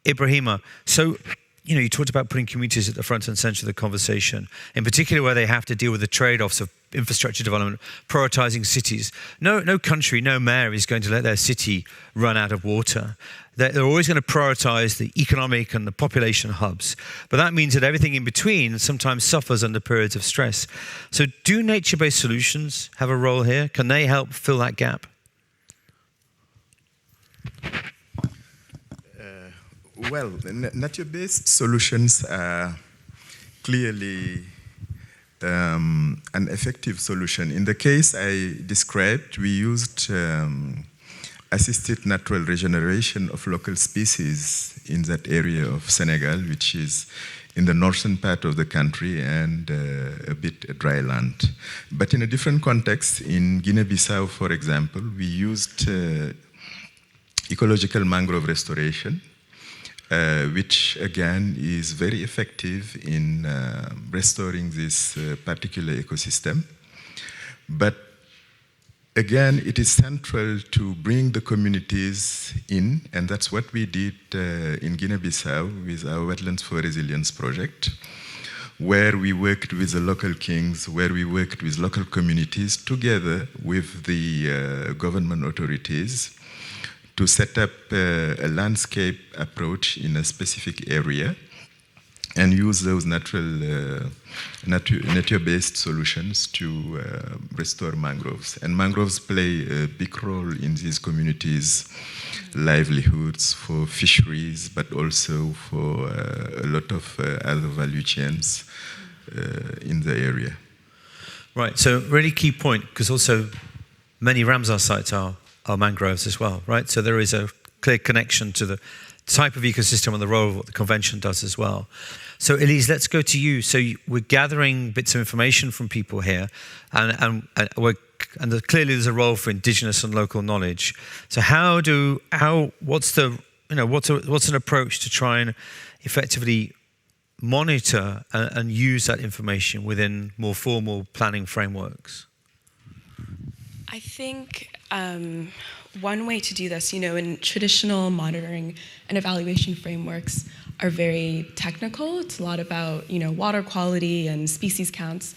Ibrahima, so you talked about putting communities at the front and center of the conversation, in particular where they have to deal with the trade-offs of infrastructure development, prioritizing cities. No country, no mayor is going to let their city run out of water. They're always going to prioritize the economic and the population hubs. But that means that everything in between sometimes suffers under periods of stress. So do nature-based solutions have a role here? Can they help fill that gap? Well, nature-based solutions are clearly an effective solution. In the case I described, we used assisted natural regeneration of local species in that area of Senegal, which is in the northern part of the country and a bit dry land. But in a different context, in Guinea-Bissau, for example, we used ecological mangrove restoration, which again is very effective in restoring this particular ecosystem. But again, it is central to bring the communities in, and that's what we did in Guinea-Bissau with our Wetlands for Resilience project, where we worked with the local kings, where we worked with local communities together with the government authorities to set up a landscape approach in a specific area and use those nature-based solutions to restore mangroves. And mangroves play a big role in these communities' livelihoods for fisheries, but also for a lot of other value chains in the area. Right, so really key point, because also many Ramsar sites are mangroves as well, right? So there is a clear connection to the type of ecosystem and the role of what the convention does as well. So Elise, let's go to you. So we're gathering bits of information from people here, and clearly there's a role for indigenous and local knowledge. So what's an approach to try and effectively monitor and use that information within more formal planning frameworks? I think one way to do this, in traditional monitoring and evaluation frameworks are very technical. It's a lot about, water quality and species counts,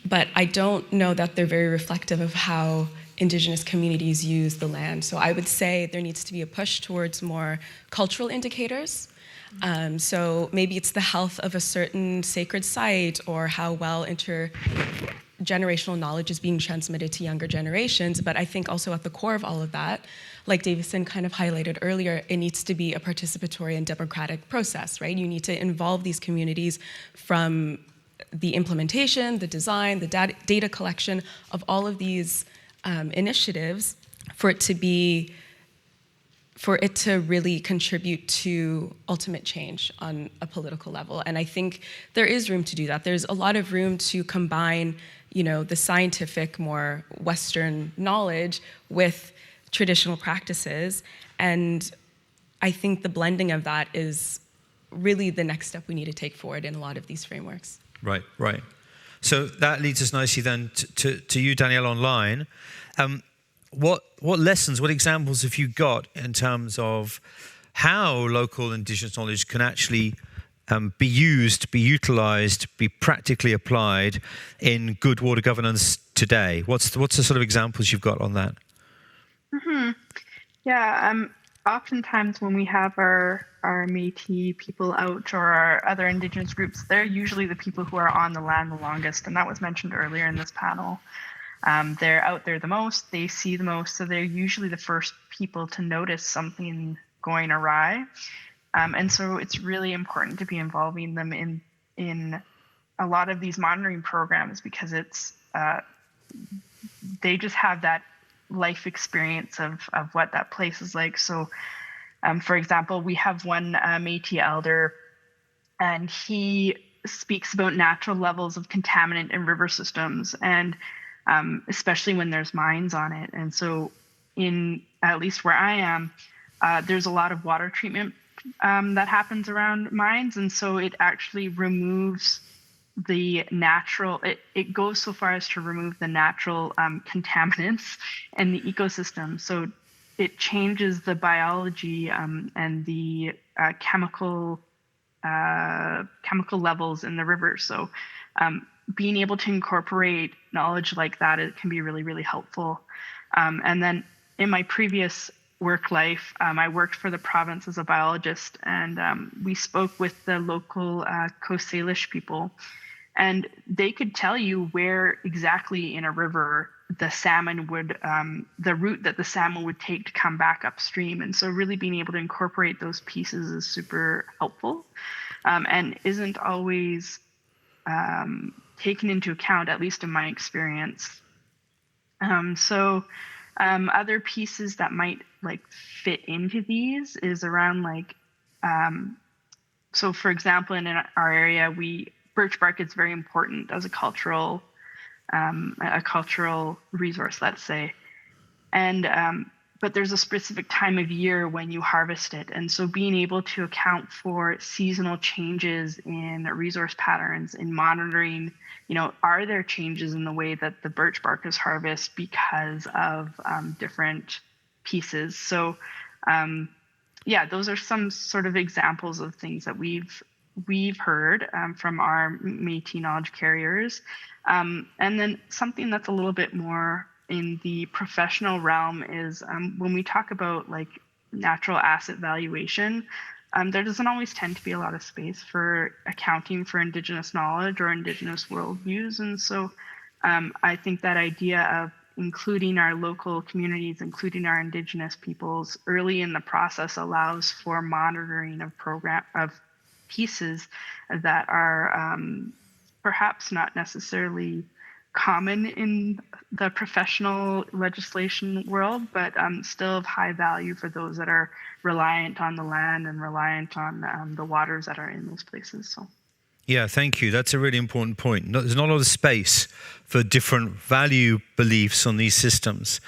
but I don't know that they're very reflective of how indigenous communities use the land. So I would say there needs to be a push towards more cultural indicators. So maybe it's the health of a certain sacred site or how well intergenerational knowledge is being transmitted to younger generations. But I think also at the core of all of that, like Davison kind of highlighted earlier, it needs to be a participatory and democratic process, right? You need to involve these communities from the implementation, the design, the data collection of all of these initiatives for it to be for it to really contribute to ultimate change on a political level. And I think there is room to do that. There's a lot of room to combine, the scientific, more Western knowledge with traditional practices. And I think the blending of that is really the next step we need to take forward in a lot of these frameworks. Right. So that leads us nicely then to you, Danielle, online. What lessons, what examples have you got in terms of how local indigenous knowledge can actually be used, be utilized, be practically applied in good water governance today? What's the sort of examples you've got on that? Mm-hmm. Yeah, oftentimes when we have our Métis people out or our other indigenous groups, they're usually the people who are on the land the longest, and that was mentioned earlier in this panel. They're out there the most, they see the most, so they're usually the first people to notice something going awry. And so it's really important to be involving them in a lot of these monitoring programs, because it's they just have that life experience of what that place is like. So for example, we have one Métis elder, and he speaks about natural levels of contaminant in river systems, and especially when there's mines on it. And so in, at least where I am, there's a lot of water treatment that happens around mines. And so it actually removes the natural, it goes so far as to remove the natural contaminants in the ecosystem. So it changes the biology and the chemical levels in the river. So being able to incorporate knowledge like that, it can be really, really helpful. And then in my previous work life, I worked for the province as a biologist, and we spoke with the local Coast Salish people, and they could tell you where exactly in a river the salmon would, the route that the salmon would take to come back upstream. And so really being able to incorporate those pieces is super helpful, and isn't always taken into account, at least in my experience. Other pieces that might fit into these is around so for example, in our area, birch bark is very important as a cultural resource, let's say. And but there's a specific time of year when you harvest it. And so being able to account for seasonal changes in resource patterns, in monitoring, are there changes in the way that the birch bark is harvested because of different pieces? So those are some sort of examples of things that we've heard from our Métis knowledge carriers. And then something that's a little bit more in the professional realm is when we talk about natural asset valuation, there doesn't always tend to be a lot of space for accounting for indigenous knowledge or indigenous worldviews. And so I think that idea of including our local communities, including our indigenous peoples early in the process allows for monitoring of pieces that are perhaps not necessarily common in the professional legislation world, but still of high value for those that are reliant on the land and reliant on the waters that are in those places. So. Yeah, thank you. That's a really important point. There's not a lot of space for different value beliefs on these systems.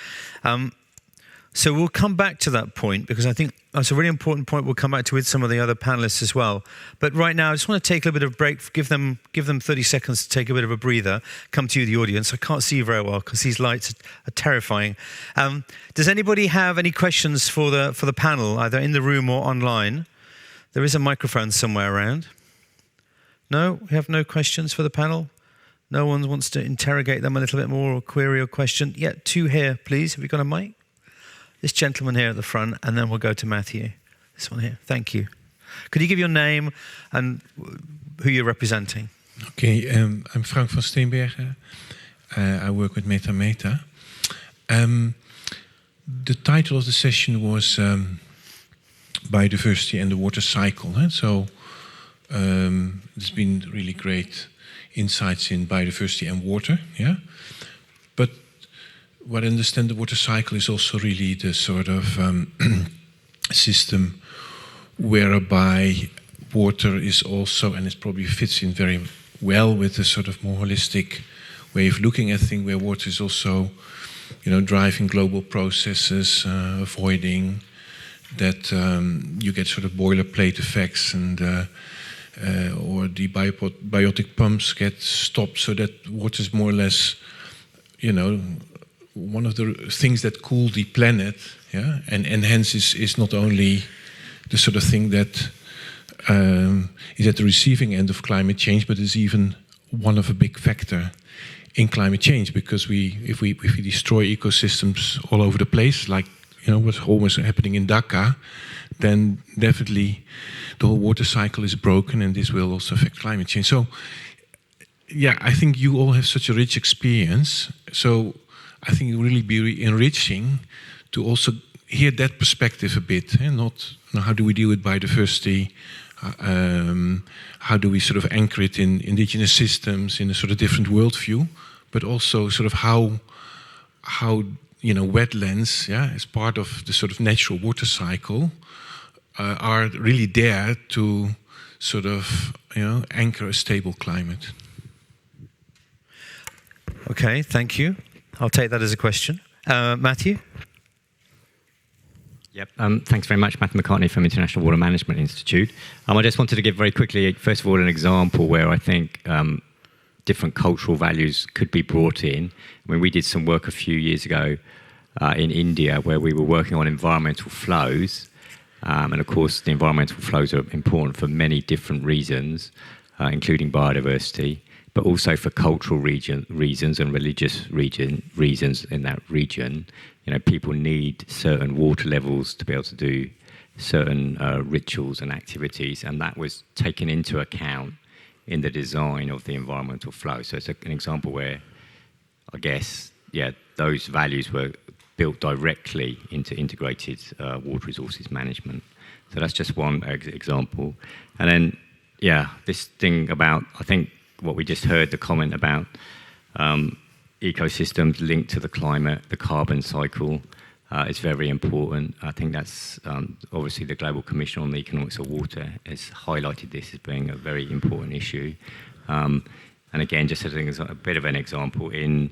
So we'll come back to that point, because I think that's a really important point we'll come back to with some of the other panelists as well. But right now, I just want to take a little bit of a break, give them 30 seconds to take a bit of a breather, come to you, the audience. I can't see you very well because these lights are terrifying. Does anybody have any questions for the panel, either in the room or online? There is a microphone somewhere around. No? We have no questions for the panel? No one wants to interrogate them a little bit more or query or question? Yeah, two here, please. Have you got a mic? This gentleman here at the front, and then we'll go to Matthew. This one here. Thank you. Could you give your name and who you're representing? Okay, I'm Frank van Steenbergen. I work with Meta. The title of the session was Biodiversity and the Water Cycle. So there's been really great insights in biodiversity and water. Yeah, but what I understand, the water cycle is also really the sort of system whereby water is also, and it probably fits in very well with the sort of more holistic way of looking at things, where water is also, driving global processes, avoiding that you get sort of boilerplate effects and or the biotic pumps get stopped, so that water is more or less, one of the things that cool the planet, and hence is not only the sort of thing that is at the receiving end of climate change, but is even one of a big factor in climate change, because if we destroy ecosystems all over the place, like what's almost happening in Dhaka, then definitely the whole water cycle is broken, and this will also affect climate change. So, I think you all have such a rich experience. So I think it will really be enriching to also hear that perspective a bit, and not how do we deal with biodiversity, how do we sort of anchor it in indigenous systems in a sort of different worldview, but also sort of how wetlands, as part of the sort of natural water cycle, are really there to sort of anchor a stable climate. Okay, thank you. I'll take that as a question. Matthew? Yep. Thanks very much, Matthew McCartney from International Water Management Institute. I just wanted to give very quickly, first of all, an example where I think different cultural values could be brought in. I mean, we did some work a few years ago in India where we were working on environmental flows. And of course, the environmental flows are important for many different reasons, including biodiversity, but also for cultural reasons and religious reasons in that region. People need certain water levels to be able to do certain rituals and activities, and that was taken into account in the design of the environmental flow. So it's an example where, I guess, those values were built directly into integrated water resources management. So that's just one example. And then, this thing about, I think what we just heard, the comment about ecosystems linked to the climate, the carbon cycle, is very important. I think that's obviously the Global Commission on the Economics of Water has highlighted this as being a very important issue. And again, just as a bit of an example, in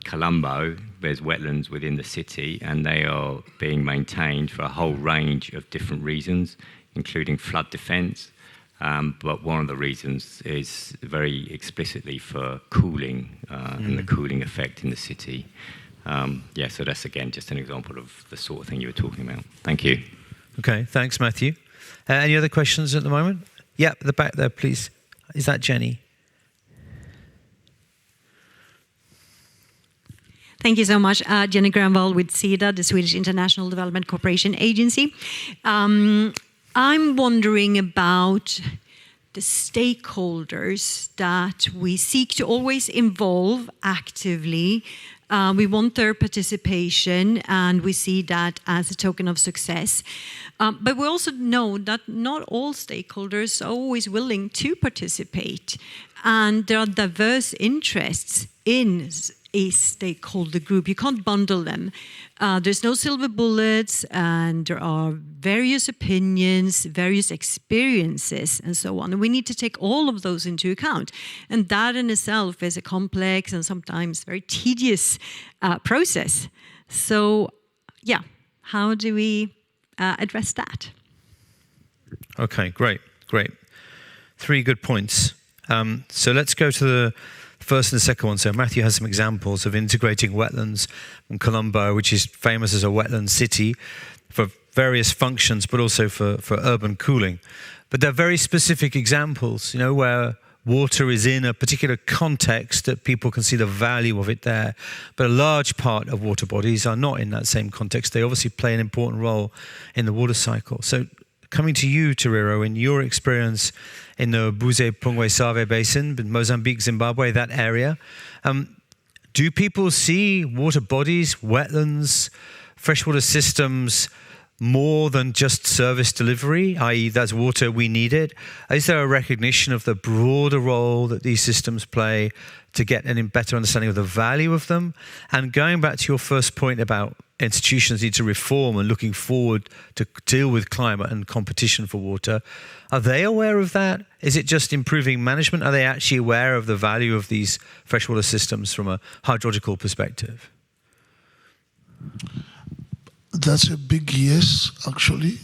Colombo, there's wetlands within the city, and they are being maintained for a whole range of different reasons, including flood defence. But one of the reasons is very explicitly for cooling and the cooling effect in the city. So that's, again, just an example of the sort of thing you were talking about. Thank you. Okay, thanks, Matthew. Any other questions at the moment? Yeah, at the back there, please. Is that Jenny? Thank you so much. Jenny Granvall with SIDA, the Swedish International Development Cooperation Agency. I'm wondering about the stakeholders that we seek to always involve actively. We want their participation, and we see that as a token of success. But we also know that not all stakeholders are always willing to participate, and there are diverse interests in a stakeholder group. You can't bundle them. There's no silver bullets, and there are various opinions, various experiences, and so on. And we need to take all of those into account. And that in itself is a complex and sometimes very tedious process. So, how do we address that? Okay, great. 3 good points. So let's go to the first and the second one. So Matthew has some examples of integrating wetlands in Colombo, which is famous as a wetland city for various functions, but also for urban cooling. But they're very specific examples, where water is in a particular context that people can see the value of it there. But a large part of water bodies are not in that same context. They obviously play an important role in the water cycle. So coming to you, Toriro, in your experience in the Buze-Pungwe-Save Basin, Mozambique, Zimbabwe, that area, do people see water bodies, wetlands, freshwater systems more than just service delivery, i.e. that's water, we need it? Is there a recognition of the broader role that these systems play to get a better understanding of the value of them? And going back to your first point about institutions need to reform and looking forward to deal with climate and competition for water, are they aware of that? Is it just improving management? Are they actually aware of the value of these freshwater systems from a hydrological perspective? That's a big yes, actually.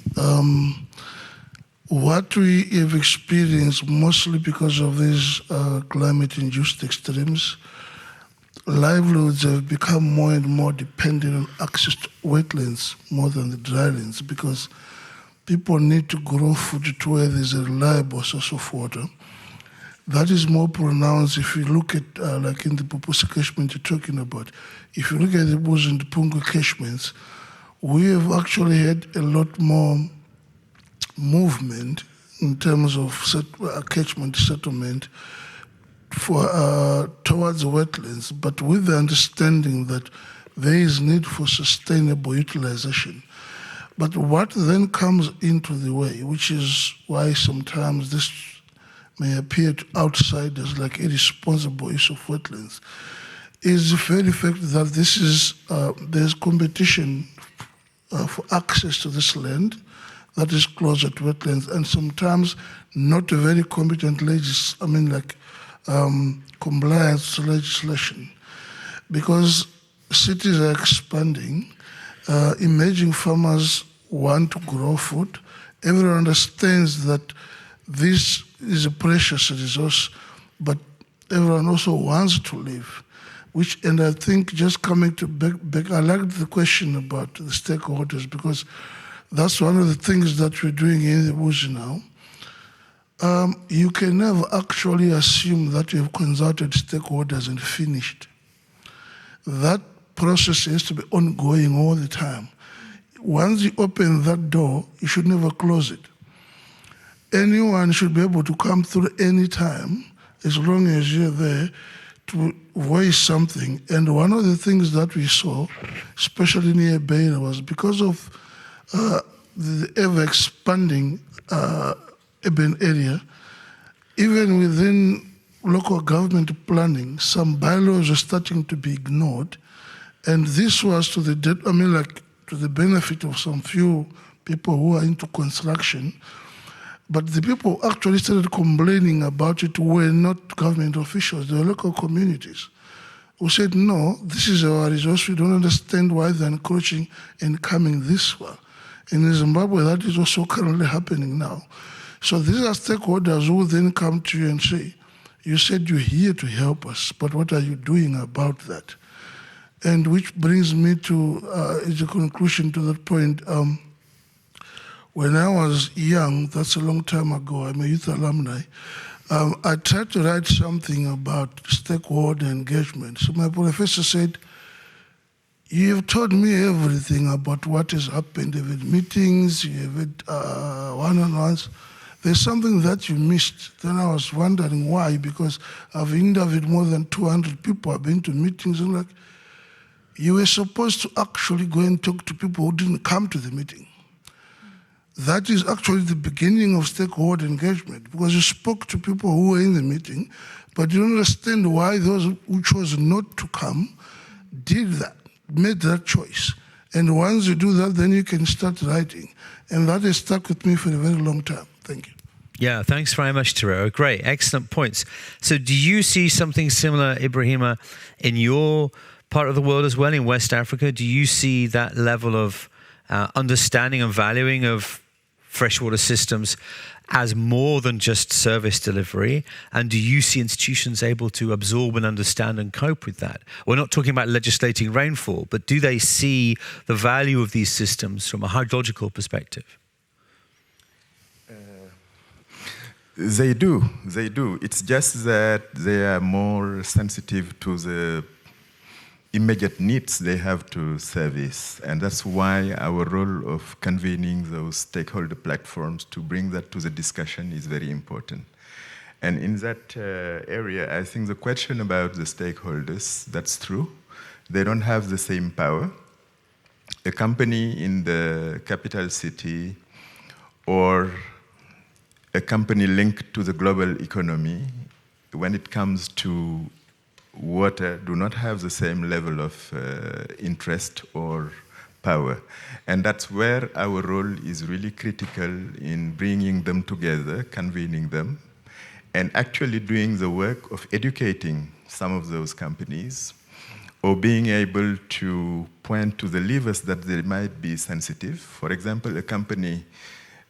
What we have experienced, mostly because of these climate-induced extremes, livelihoods have become more and more dependent on access to wetlands more than the drylands, because people need to grow food to where there's a reliable source of water. That is more pronounced if you look at, like in the Pupusi catchment you're talking about. If you look at the Buzi and the Pungu catchments, we have actually had a lot more movement in terms of catchment settlement for towards wetlands, but with the understanding that there is need for sustainable utilization. But what then comes into the way, which is why sometimes this may appear to outsiders like irresponsible use of wetlands, is the very fact that this is there's competition for access to this land that is closer to wetlands, and sometimes not a very competent compliance legislation, because cities are expanding, emerging farmers want to grow food. Everyone understands that this is a precious resource, but everyone also wants to live. And I think just coming to back, I like the question about the stakeholders, because that's one of the things that we're doing in the Buzi now. You can never actually assume that you have consulted stakeholders and finished. That process has to be ongoing all the time. Once you open that door, you should never close it. Anyone should be able to come through any time, as long as you're there to voice something. And one of the things that we saw, especially near Beira, was because of the ever-expanding urban area, even within local government planning, some bylaws are starting to be ignored. And this was to the to the benefit of some few people who are into construction. But the people who actually started complaining about it were not government officials, they were local communities who said, no, this is our resource, we don't understand why they're encroaching and coming this far. In Zimbabwe, that is also currently happening now. So these are stakeholders who then come to you and say, you said you're here to help us, but what are you doing about that? And which brings me to, as a conclusion to that point, when I was young, that's a long time ago, I'm a youth alumni, I tried to write something about stakeholder engagement. So my professor said, you have told me everything about what has happened. You've had meetings, you have had one-on-ones. There's something that you missed. Then I was wondering why, because I've interviewed more than 200 people, I've been to meetings, and like, you were supposed to actually go and talk to people who didn't come to the meeting. That is actually the beginning of stakeholder engagement, because you spoke to people who were in the meeting, but you don't understand why those who chose not to come did that, made that choice. And once you do that, then you can start writing. And that has stuck with me for a very long time. Thank you. Yeah, thanks very much, Tereo. Great, excellent points. So do you see something similar, Ibrahima, in your part of the world as well, in West Africa? Do you see that level of understanding and valuing of freshwater systems as more than just service delivery? And do you see institutions able to absorb and understand and cope with that? We're not talking about legislating rainfall, but do they see the value of these systems from a hydrological perspective? They do. It's just that they are more sensitive to the immediate needs they have to service. And that's why our role of convening those stakeholder platforms to bring that to the discussion is very important. And in that area, I think the question about the stakeholders, that's true. They don't have the same power. a company in the capital city or a company linked to the global economy, when it comes to water, do not have the same level of interest or power. And that's where our role is really critical in bringing them together, convening them, and actually doing the work of educating some of those companies, or being able to point to the levers that they might be sensitive. For example, a company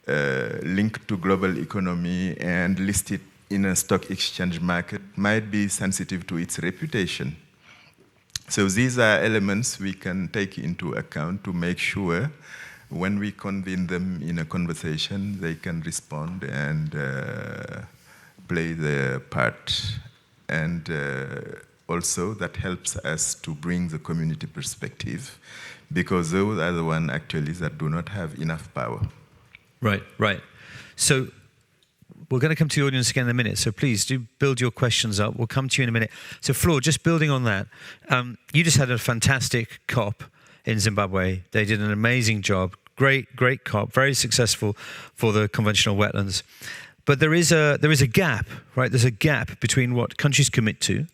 linked to global economy and listed in a stock exchange market might be sensitive to its reputation. So these are elements we can take into account to make sure when we convene them in a conversation, they can respond and play their part. And also that helps us to bring the community perspective, because those are the ones actually that do not have enough power. Right, right. So we're going to come to the audience again in a minute, so please do build your questions up. We'll come to you in a minute. So Flor, just building on that, you just had a fantastic COP in Zimbabwe. They did an amazing job. Great COP, very successful for the conventional wetlands. But there is a gap, right? There's a gap between what countries commit to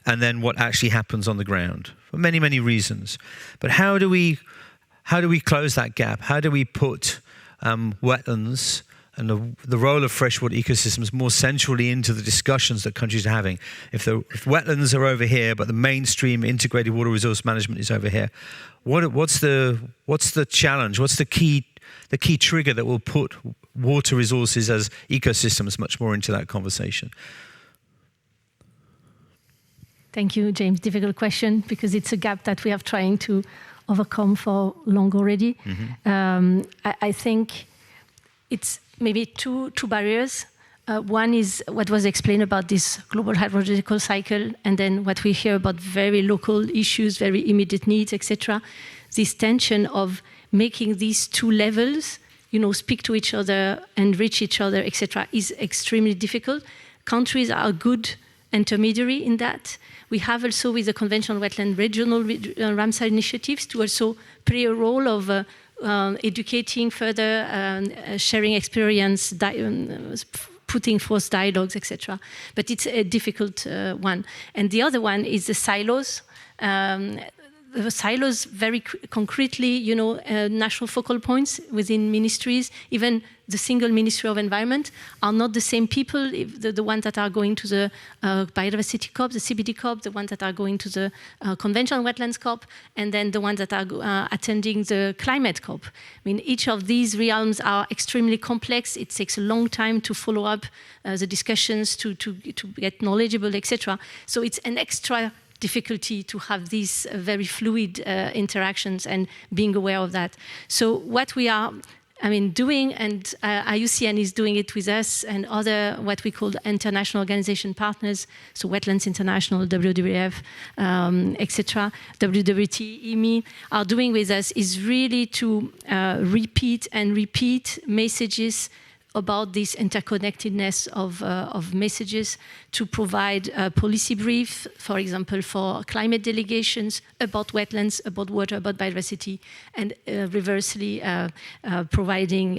and then what actually happens on the ground for many, many reasons. But how do we close that gap? How do we put wetlands and the role of freshwater ecosystems more centrally into the discussions that countries are having? If wetlands are over here, but the mainstream integrated water resource management is over here, what's the challenge? What's the key trigger that will put water resources as ecosystems much more into that conversation? Thank you, James. Difficult question, because it's a gap that we are trying to overcome for long already. Mm-hmm. I think it's maybe two barriers. One is what was explained about this global hydrological cycle, and then what we hear about very local issues, very immediate needs, etc. This tension of making these two levels, speak to each other and reach each other, etc., is extremely difficult. Countries are a good intermediary in that. We have also, with the conventional wetland regional Ramsar initiatives, to also play a role of educating further, sharing experience, putting forth dialogues, etc. But it's a difficult one. And the other one is the silos. The silos very concretely, national focal points within ministries, even the single Ministry of Environment, are not the same people, the ones that are going to the Biodiversity COP, the CBD COP, the ones that are going to the Conventional Wetlands COP, and then the ones that are attending the Climate COP. I mean, each of these realms are extremely complex. It takes a long time to follow up the discussions, to get knowledgeable, etc. So it's an extra difficulty to have these very fluid interactions and being aware of that. So what we are doing, and IUCN is doing it with us and other what we call international organization partners, so Wetlands International, WWF, etc., WWT, IMI, are doing with us is really to repeat messages about this interconnectedness of messages, to provide a policy brief, for example, for climate delegations about wetlands, about water, about biodiversity, and reversely providing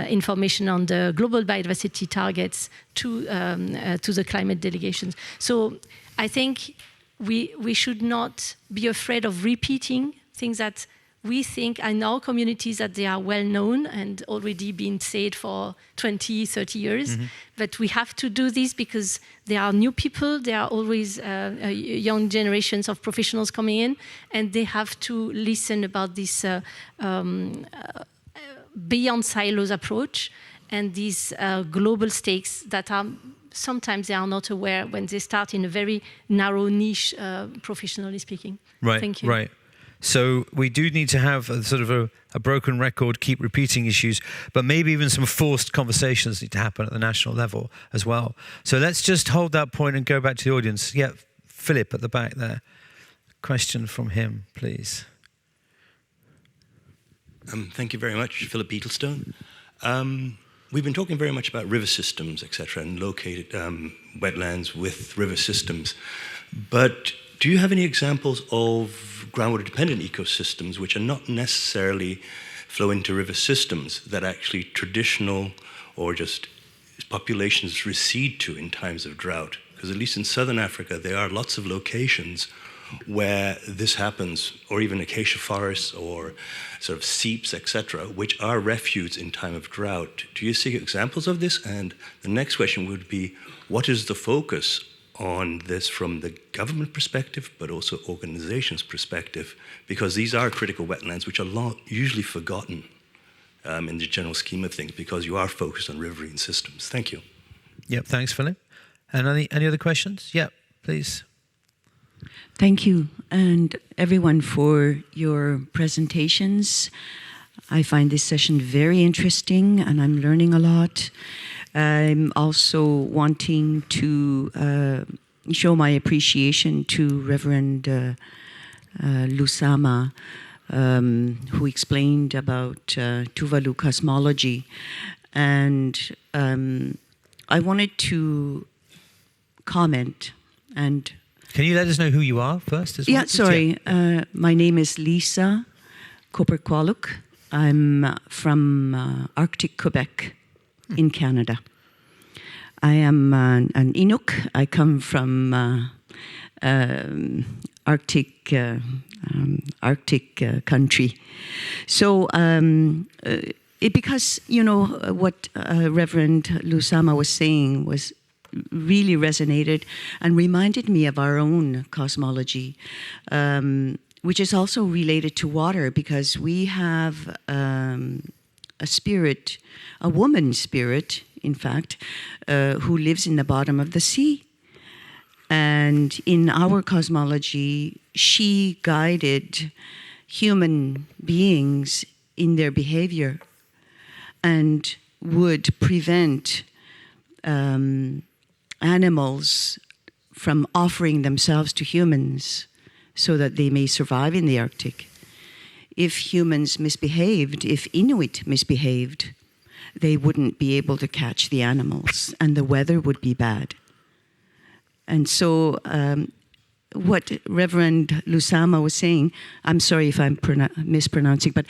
information on the global biodiversity targets to the climate delegations. So I think we should not be afraid of repeating things that we think in our communities that they are well known and already been said for 20, 30 years. Mm-hmm. But we have to do this because there are new people, there are always young generations of professionals coming in, and they have to listen about this beyond silos approach and these global stakes that are sometimes they are not aware when they start in a very narrow niche, professionally speaking. Right, Thank you. Right. So we do need to have a sort of a broken record, keep repeating issues, but maybe even some forced conversations need to happen at the national level as well. So let's just hold that point and go back to the audience. Yeah, Philip at the back there. Question from him, please. Thank you very much, Philip Beetlestone. We've been talking very much about river systems, etc., and located wetlands with river systems. But do you have any examples of groundwater-dependent ecosystems which are not necessarily flow into river systems that actually traditional or just populations recede to in times of drought? Because at least in southern Africa, there are lots of locations where this happens, or even acacia forests or sort of seeps, etc., which are refuges in time of drought. Do you see examples of this? And the next question would be, what is the focus on this from the government perspective, but also organizations' perspective? Because these are critical wetlands, which are usually forgotten in the general scheme of things, because you are focused on riverine systems. Thank you. Yep, thanks, Philip. And any other questions? Yeah, please. Thank you, and everyone, for your presentations. I find this session very interesting, and I'm learning a lot. I'm also wanting to show my appreciation to Reverend Lusama, who explained about Tuvalu cosmology. And I wanted to comment and... Can you let us know who you are first as well? Yeah, sorry. My name is Lisa Koperkwaluk. I'm from Arctic Quebec in Canada. I am an Inuk. I come from Arctic country. So because, you know, what Reverend Lusama was saying was really resonated and reminded me of our own cosmology, which is also related to water, because we have a spirit, a woman spirit, in fact, who lives in the bottom of the sea. And in our cosmology, she guided human beings in their behavior and would prevent animals from offering themselves to humans so that they may survive in the Arctic. If humans misbehaved, if Inuit misbehaved, they wouldn't be able to catch the animals, and the weather would be bad. And so what Reverend Lusama was saying, I'm sorry if I'm mispronouncing, but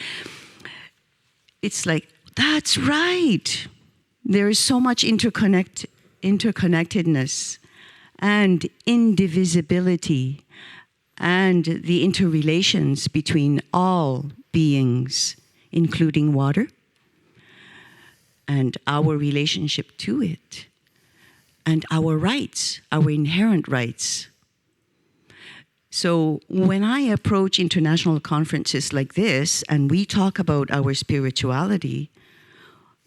it's like, that's right. There is so much interconnectedness and indivisibility and the interrelations between all beings, including water, and our relationship to it, and our rights, our inherent rights. So when I approach international conferences like this and we talk about our spirituality,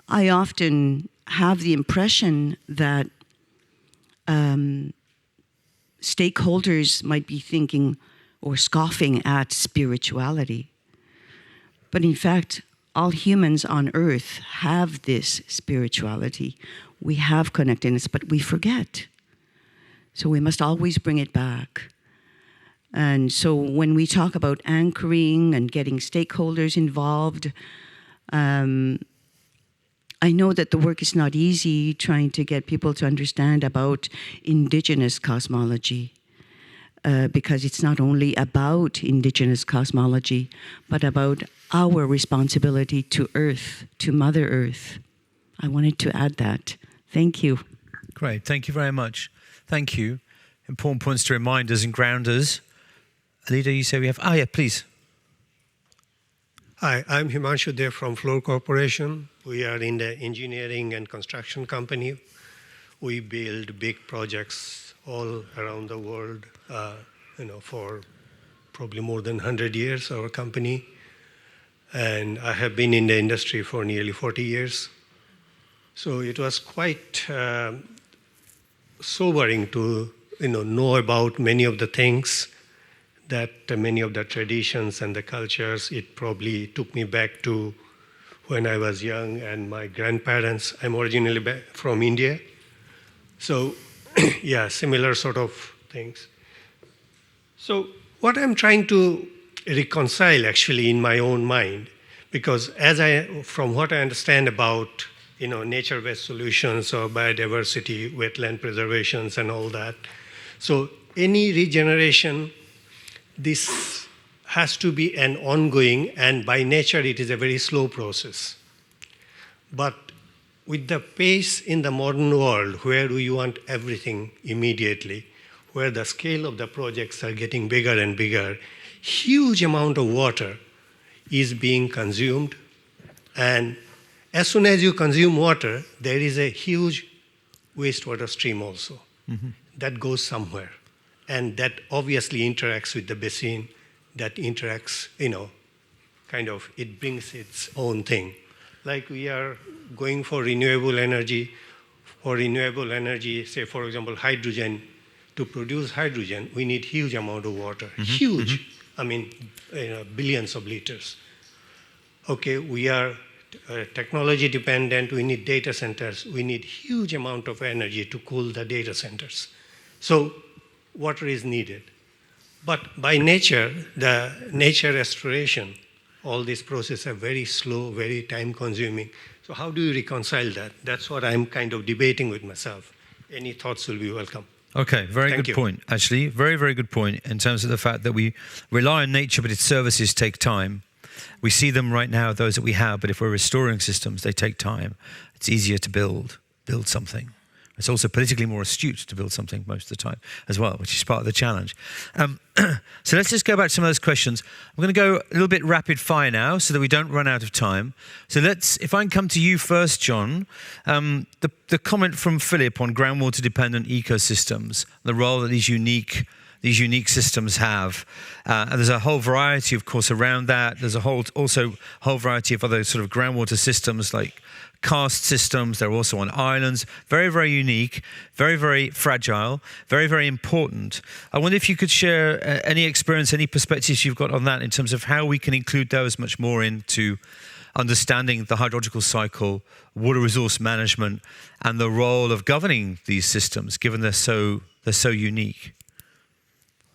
I often have the impression that stakeholders might be thinking or scoffing at spirituality. But in fact, all humans on earth have this spirituality. We have connectedness, but we forget. So we must always bring it back. And so when we talk about anchoring and getting stakeholders involved, I know that the work is not easy, trying to get people to understand about indigenous cosmology, because it's not only about indigenous cosmology, but about our responsibility to Earth, to Mother Earth. I wanted to add that. Thank you. Great, thank you very much. Thank you. Important points to remind us and ground us. Alida, you say we have... Ah, yeah, please. Hi, I'm Himanshu Dev from Floor Corporation. We are in the engineering and construction company. We build big projects all around the world, for probably more than 100 years, our company. And I have been in the industry for nearly 40 years. So it was quite sobering to know about many of the things, that many of the traditions and the cultures. It probably took me back to when I was young and my grandparents. I'm originally from India. So yeah, similar sort of things. So what I'm trying to reconcile actually in my own mind, because from what I understand about nature-based solutions or biodiversity, wetland preservations and all that, so any regeneration, this has to be an ongoing, and by nature it is a very slow process. But with the pace in the modern world, where we want everything immediately, where the scale of the projects are getting bigger and bigger, huge amount of water is being consumed. And as soon as you consume water, there is a huge wastewater stream also that goes somewhere. And that obviously interacts with the basin, that interacts, it brings its own thing. Like we are going for renewable energy, say for example, hydrogen. To produce hydrogen, we need huge amount of water, huge, billions of liters. Okay, we are technology dependent, we need data centers, we need huge amount of energy to cool the data centers. So water is needed. But by nature, the nature restoration, all these processes are very slow, very time consuming. So how do you reconcile that? That's what I'm kind of debating with myself. Any thoughts will be welcome. Okay, very good point, actually. Very, very good point in terms of the fact that we rely on nature, but its services take time. We see them right now, those that we have, but if we're restoring systems, they take time. It's easier to build something. It's also politically more astute to build something most of the time as well, which is part of the challenge. So let's just go back to some of those questions. I'm going to go a little bit rapid fire now so that we don't run out of time. So if I can come to you first, John, the comment from Philip on groundwater dependent ecosystems, the role that these unique systems have. And there's a whole variety, of course, around that. There's also a whole variety of other sort of groundwater systems like karst systems. They're also on islands. Very, very unique, very, very fragile, very, very important. I wonder if you could share any experience, any perspectives you've got on that in terms of how we can include those much more into understanding the hydrological cycle, water resource management, and the role of governing these systems, given they're so unique.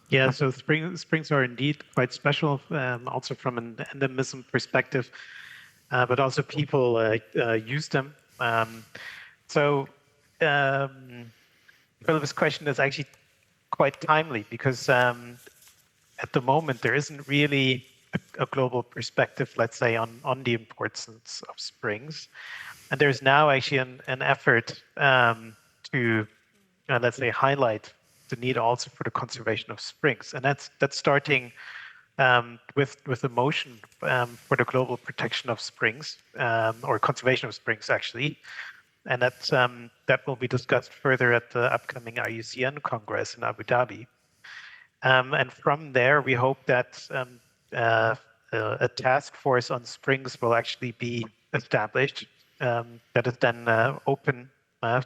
Yeah, so springs are indeed quite special, also from an endemism perspective, but also people use them. Philip's question is actually quite timely because at the moment there isn't really a global perspective, let's say, on the importance of springs. And there's now actually an effort to, let's say, highlight the need also for the conservation of springs. And that's starting with a motion for the global protection of springs, or conservation of springs, actually. And that will be discussed further at the upcoming IUCN Congress in Abu Dhabi. And from there, we hope that a task force on springs will actually be established that is then open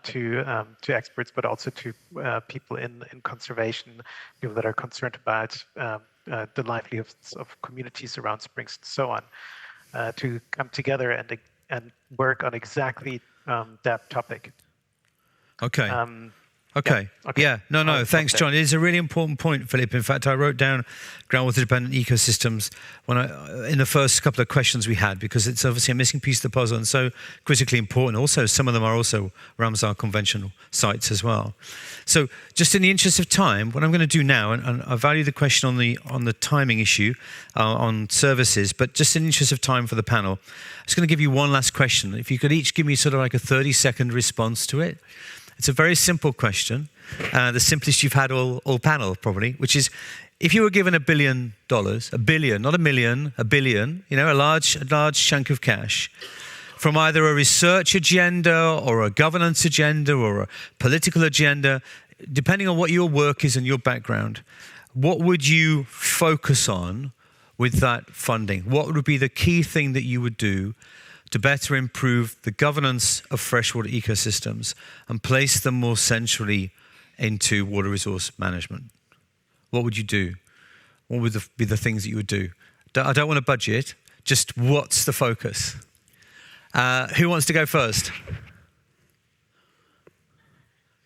to experts, but also to people in conservation, people that are concerned about the livelihoods of communities around springs and so on, to come together and work on exactly that topic. Okay. Thanks, John. It is a really important point, Philip. In fact, I wrote down groundwater-dependent ecosystems in the first couple of questions we had, because it's obviously a missing piece of the puzzle and so critically important. Also, some of them are also Ramsar conventional sites as well. So, just in the interest of time, what I'm going to do now, and I value the question on the timing issue on services, but just in the interest of time for the panel, I'm just going to give you one last question. If you could each give me sort of like a 30-second response to it. It's a very simple question, the simplest you've had all panel probably, which is, if you were given $1 billion, a billion, not a million, a billion, a large chunk of cash, from either a research agenda or a governance agenda or a political agenda, depending on what your work is and your background, what would you focus on with that funding? What would be the key thing that you would do to better improve the governance of freshwater ecosystems and place them more centrally into water resource management? What would you do? What would be the things that you would do? I don't want a budget, just what's the focus? Who wants to go first?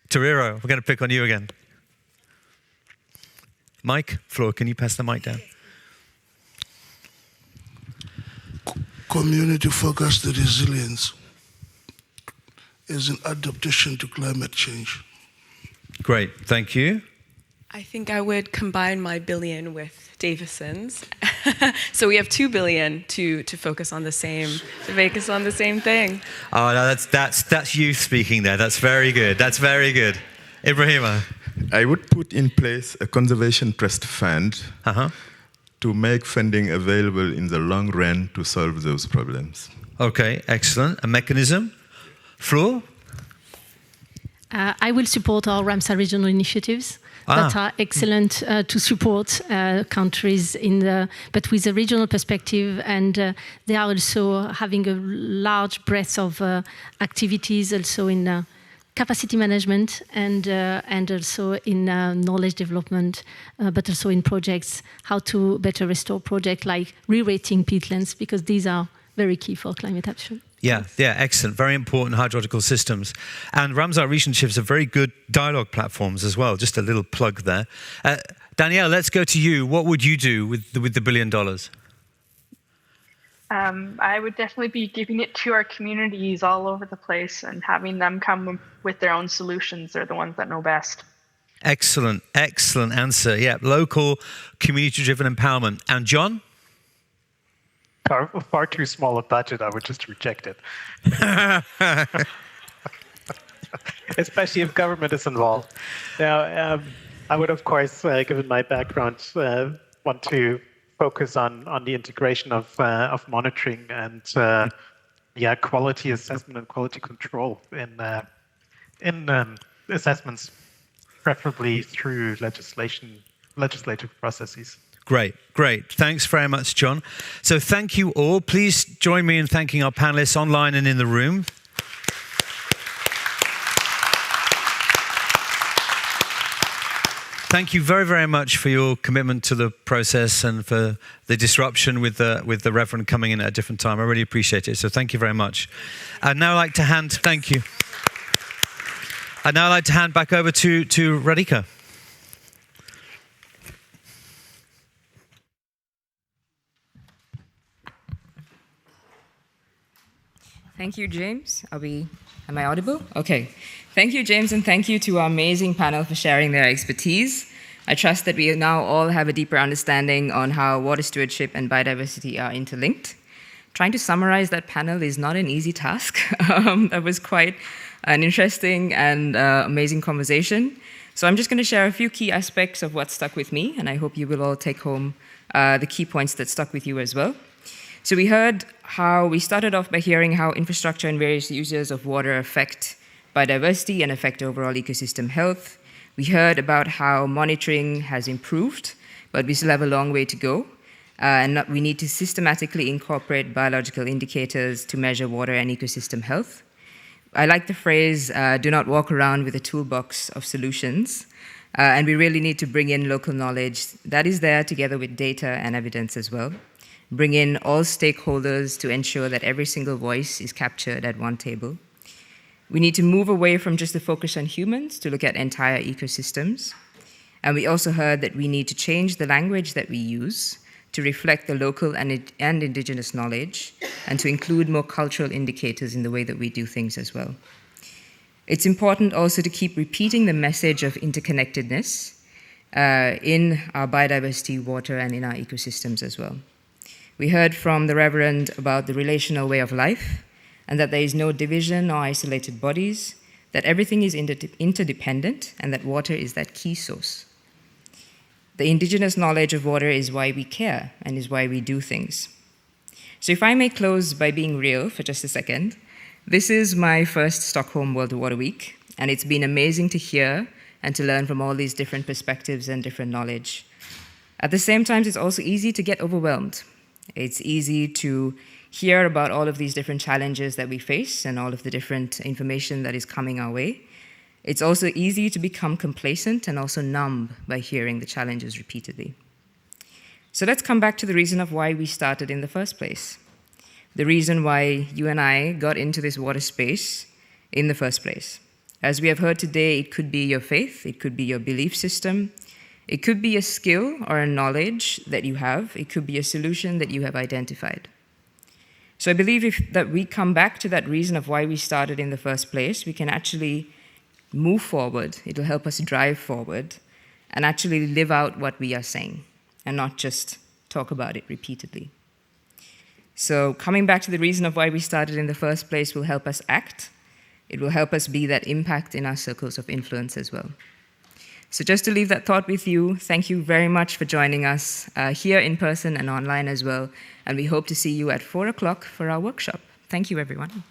Toriro, we're going to pick on you again. Mike, Flor, can you pass the mic down? Community-focused resilience is an adaptation to climate change. Great, thank you. I think I would combine my billion with Davison's. So we have 2 billion to focus on the same thing. Oh, no, that's youth speaking there. That's very good. That's very good. Ibrahima. I would put in place a conservation trust fund to make funding available in the long run to solve those problems. Okay, excellent. A mechanism? Flo? I will support our Ramsar regional initiatives that are excellent to support countries but with a regional perspective, and they are also having a large breadth of activities also in capacity management and also in knowledge development, but also in projects, how to better restore projects like re-rating peatlands, because these are very key for climate action. Yeah, excellent. Very important hydrological systems. And Ramsar relationships are very good dialogue platforms as well. Just a little plug there. Danielle, let's go to you. What would you do with the $1 billion? I would definitely be giving it to our communities all over the place and having them come with their own solutions. They're the ones that know best. Excellent answer. Yeah, local community-driven empowerment. And John? Far too small a budget, I would just reject it. Especially if government is involved. Now, I would, of course, given my background, want to focus on the integration of monitoring and quality assessment and quality control in assessments, preferably through legislative processes. Great. Thanks very much, John. So thank you all. Please join me in thanking our panelists online and in the room. Thank you very, very much for your commitment to the process and for the disruption with the Reverend coming in at a different time. I really appreciate it. So thank you very much. I'd now like to hand back over to Radhika. Thank you, James. Am I audible? Okay. Thank you, James, and thank you to our amazing panel for sharing their expertise. I trust that we now all have a deeper understanding on how water stewardship and biodiversity are interlinked. Trying to summarize that panel is not an easy task. That was quite an interesting and amazing conversation. So I'm just going to share a few key aspects of what stuck with me, and I hope you will all take home the key points that stuck with you as well. So we started off by hearing how infrastructure and various uses of water affect biodiversity and affect overall ecosystem health. We heard about how monitoring has improved, but we still have a long way to go. And we need to systematically incorporate biological indicators to measure water and ecosystem health. I like the phrase, do not walk around with a toolbox of solutions. And we really need to bring in local knowledge that is there together with data and evidence as well. Bring in all stakeholders to ensure that every single voice is captured at one table. We need to move away from just the focus on humans to look at entire ecosystems. And we also heard that we need to change the language that we use to reflect the local and indigenous knowledge and to include more cultural indicators in the way that we do things as well. It's important also to keep repeating the message of interconnectedness in our biodiversity, water, and in our ecosystems as well. We heard from the Reverend about the relational way of life and that there is no division or isolated bodies, that everything is interdependent and that water is that key source. The indigenous knowledge of water is why we care and is why we do things. So if I may close by being real for just a second, this is my first Stockholm World Water Week, and it's been amazing to hear and to learn from all these different perspectives and different knowledge. At the same time, it's also easy to get overwhelmed. It's easy to hear about all of these different challenges that we face and all of the different information that is coming our way. It's also easy to become complacent and also numb by hearing the challenges repeatedly. So let's come back to the reason of why we started in the first place. The reason why you and I got into this water space in the first place. As we have heard today, it could be your faith, it could be your belief system, it could be a skill or a knowledge that you have. It could be a solution that you have identified. So I believe that we come back to that reason of why we started in the first place, we can actually move forward. It'll help us drive forward and actually live out what we are saying and not just talk about it repeatedly. So coming back to the reason of why we started in the first place will help us act. It will help us be that impact in our circles of influence as well. So just to leave that thought with you, thank you very much for joining us here in person and online as well. And we hope to see you at 4 o'clock for our workshop. Thank you, everyone.